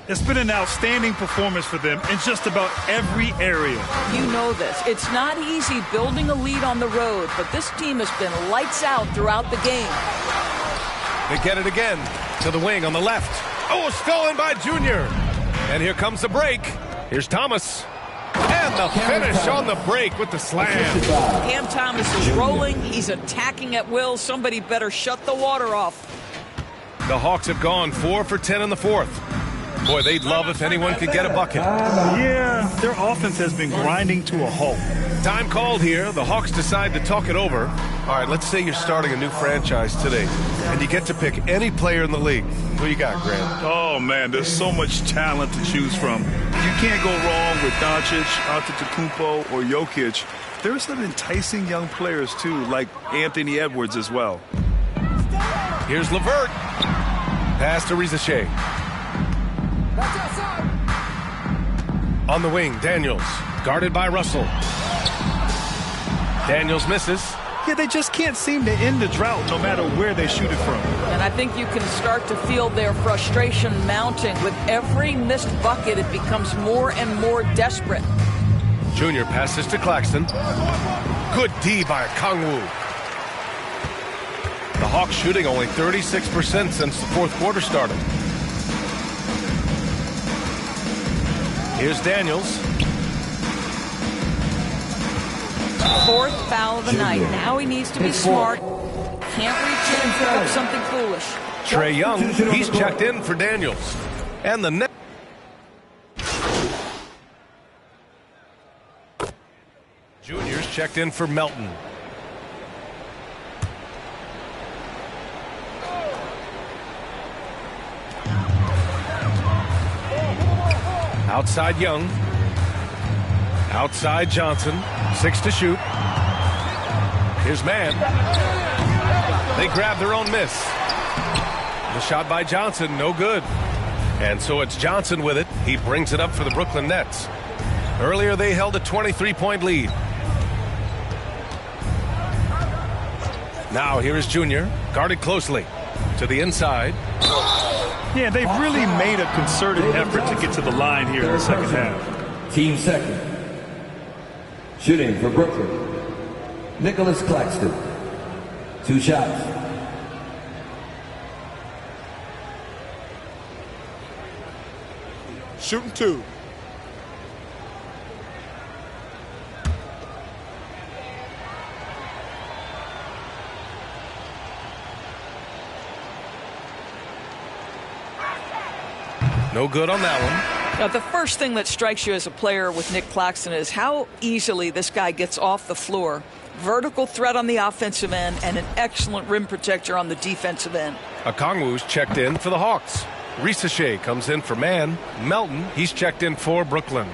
S: It's been an outstanding performance for them in just about every area.
R: You know this. It's not easy building a lead on the road, but this team has been lights out throughout the game.
Q: They get it again to the wing on the left. Oh, stolen by Junior. And here comes the break. Here's Thomas. And the finish on the break with the slam.
R: Cam Thomas is rolling. He's attacking at will. Somebody better shut the water off.
Q: The Hawks have gone 4 for 10 in the fourth. Boy, they'd love if anyone could get a bucket.
S: Yeah, their offense has been grinding to a halt.
Q: Time called here. The Hawks decide to talk it over. All right, let's say you're starting a new franchise today, and you get to pick any player in the league. Who you got, Grant?
S: Oh, man, there's so much talent to choose from. You can't go wrong with Doncic, Antetokounmpo, or Jokic. There's some enticing young players, too, like Anthony Edwards as well.
Q: Here's LeVert. Pass to Rizachet. On the wing, Daniels. Guarded by Russell. Daniels misses.
S: Yeah, they just can't seem to end the drought no matter where they shoot it from.
R: And I think you can start to feel their frustration mounting. With every missed bucket, it becomes more and more desperate.
Q: Junior passes to Claxton. Good D by Kongwu. The Hawks shooting only 36% since the fourth quarter started. Here's Daniels.
R: Fourth foul of the night. Now he needs to be smart. Can't reach in and pick up something foolish.
Q: Trae Young, he's checked in for Daniels. And the net. Junior's checked in for Melton. Outside Young. Outside Johnson. 6 to shoot. Here's Mann. They grab their own miss. The shot by Johnson, no good. And so it's Johnson with it. He brings it up for the Brooklyn Nets. Earlier they held a 23-point lead. Now here is Junior, guarded closely. To the inside.
S: Yeah, they've really made a concerted effort to get to the line here in the second half.
U: Team second. Shooting for Brooklyn, Nicholas Claxton. 2 shots.
N: Shooting 2.
Q: No good on that one.
R: Now, the first thing that strikes you as a player with Nick Claxton is how easily this guy gets off the floor. Vertical threat on the offensive end and an excellent rim protector on the defensive end.
Q: Okongwu's checked in for the Hawks. Rizachet comes in for Mann. Melton, he's checked in for Brooklyn.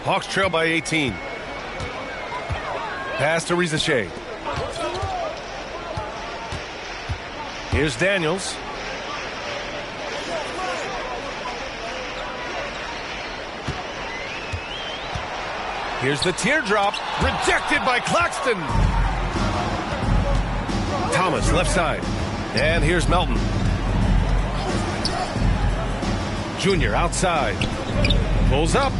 Q: Hawks trail by 18. Pass to Rizachet. Here's Daniels. Here's the teardrop. Rejected by Claxton. Thomas, left side. And here's Melton. Junior outside. Pulls up.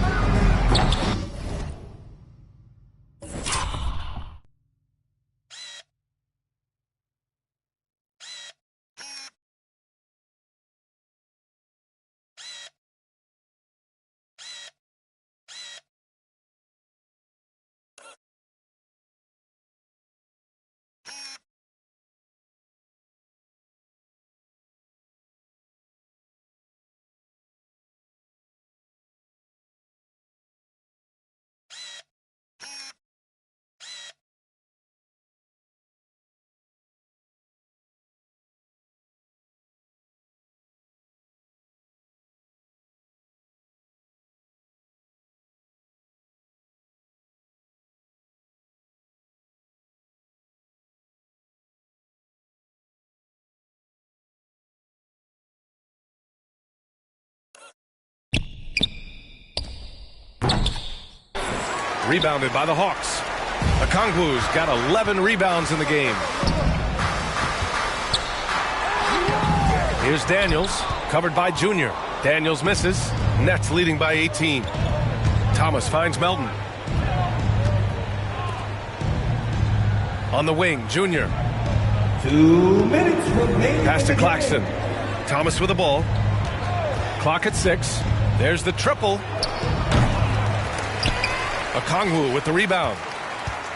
Q: Rebounded by the Hawks. Okongwu's got 11 rebounds in the game. Here's Daniels, covered by Junior. Daniels misses. Nets leading by 18. Thomas finds Melton. On the wing, Junior.
U: 2 minutes remaining.
Q: Pass to Claxton. Thomas with the ball. Clock at 6. There's the triple. Okongwu with the rebound.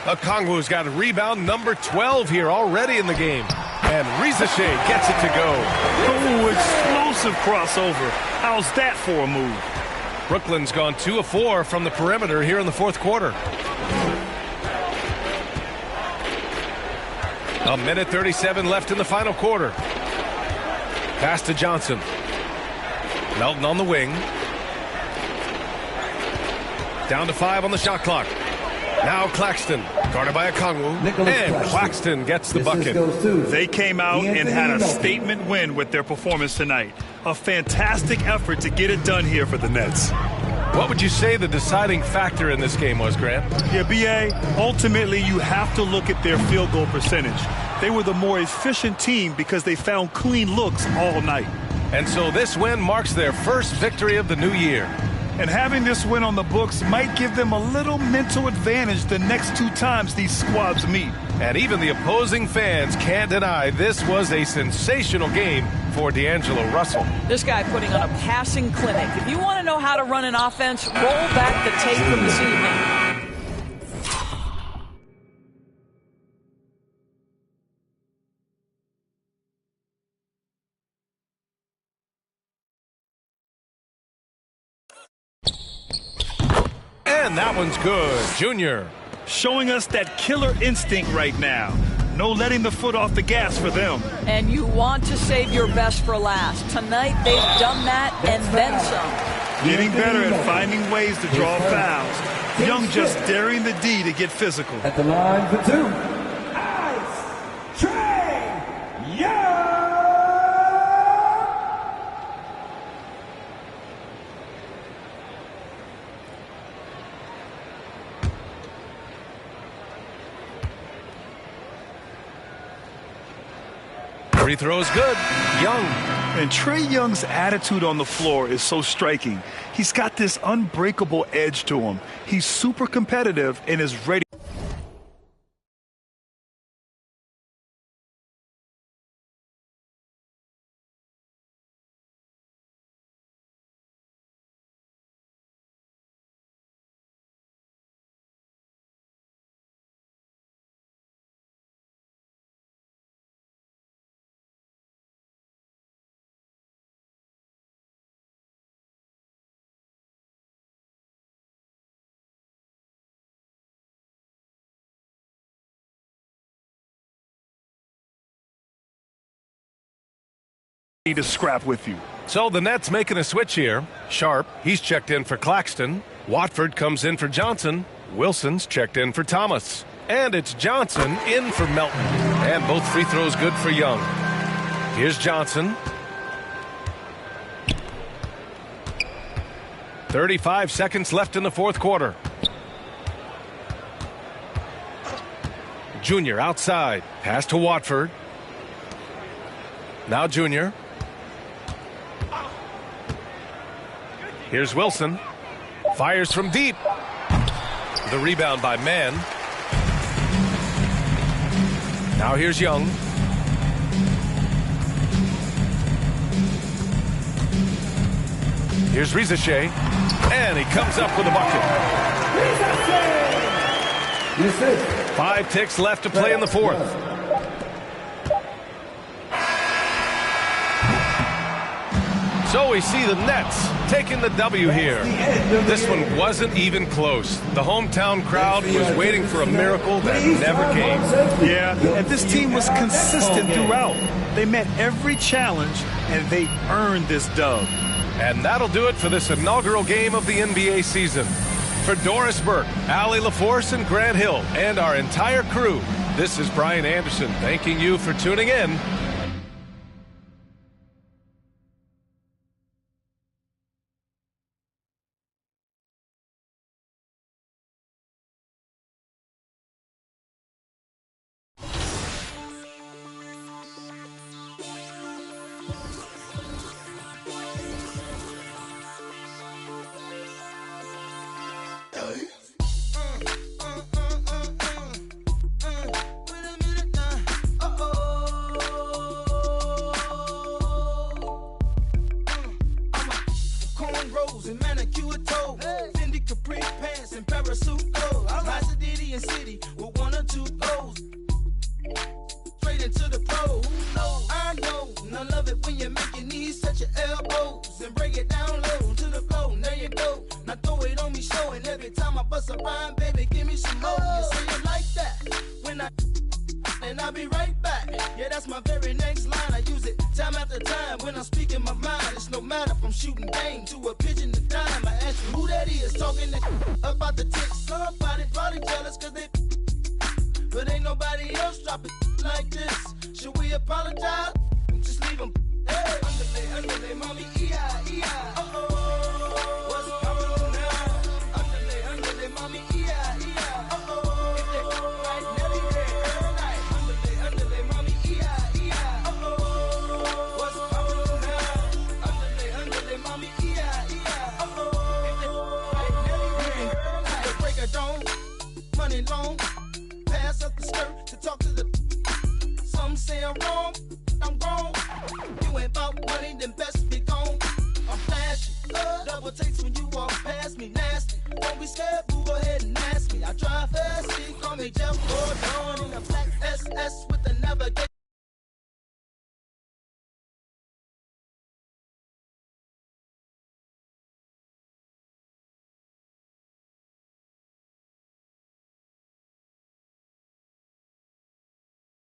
Q: Okongwu's got rebound number 12 here already in the game. And Rizachet gets it to go.
S: Oh, explosive crossover. How's that for a move?
Q: Brooklyn's gone 2 of 4 from the perimeter here in the fourth quarter. A minute 37 left in the final quarter. Pass to Johnson. Melton on the wing. Down to 5 on the shot clock. Now Claxton, guarded by Okongwu, and Claxton gets the bucket.
S: They came out and had a statement win with their performance tonight. A fantastic effort to get it done here for the Nets.
Q: What would you say the deciding factor in this game was, Grant?
S: Yeah, B.A., ultimately you have to look at their field goal percentage. They were the more efficient team because they found clean looks all night.
Q: And so this win marks their first victory of the new year.
S: And having this win on the books might give them a little mental advantage the next 2 times these squads meet.
Q: And even the opposing fans can't deny this was a sensational game for D'Angelo Russell.
R: This guy putting on a passing clinic. If you want to know how to run an offense, roll back the tape from this evening.
Q: And that one's good. Junior.
S: Showing us that killer instinct right now. No letting the foot off the gas for them.
R: And you want to save your best for last. Tonight, they've done that and then some.
S: Getting better at finding ways to draw fouls. Young just daring the D to get physical.
U: At the line for 2. Ice Trae Young!
Q: Free throw's good. Young.
S: And Trae Young's attitude on the floor is so striking. He's got this unbreakable edge to him. He's super competitive and is ready. To scrap with you.
Q: So the Nets making a switch here. Sharp, he's checked in for Claxton. Watford comes in for Johnson. Wilson's checked in for Thomas. And it's Johnson in for Melton. And both free throws good for Young. Here's Johnson. 35 seconds left in the fourth quarter. Junior outside. Pass to Watford. Now Junior. Here's Wilson. Fires from deep. The rebound by Mann. Now here's Young. Here's Rizachet. And he comes up with a bucket. 5 ticks left to play in the fourth. So we see the Nets taking the W here. This one wasn't even close. The hometown crowd was waiting for a miracle that never came.
S: Yeah, and this team was consistent throughout. They met every challenge, and they earned this dub.
Q: And that'll do it for this inaugural game of the NBA season. For Doris Burke, Allie LaForce, and Grant Hill, and our entire crew, this is Brian Anderson thanking you for tuning in.
H: And manicure toe, Fendi Capri pants and parasuit clothes. Master Diddy and City with 1 or 2 goals. Straight into the pros.
M: time I bust a rhyme, baby, give me some more. You say it like that when and I'll be right back. Yeah, that's my very next line. I use it time after time when I'm speaking my mind. It's no matter if I'm shooting game to a pigeon to dime. I ask you who that is talking about the ticks. Somebody probably jealous cause they, but ain't nobody else dropping like this. Should we apologize? Just leave them. Hey, underlay, mommy, E-I. Uh-oh. What's going on now? Underlay, mommy, E-I. Uh-oh. If they right, Nelly, underlay, mommy, E-I. Uh-oh. What's going on now? Underlay, mommy, E-I. Uh-oh. If they right, Nelly, the break of dawn, money long, pass up the skirt to talk to the. Some say I'm wrong, I'm wrong. You ain't about money, then best be gone. I'm flashy, double takes when you walk past me, nasty. Don't be scared, boo, go ahead and ask me. I drive fast, call me Jeff Gordon in a black SS with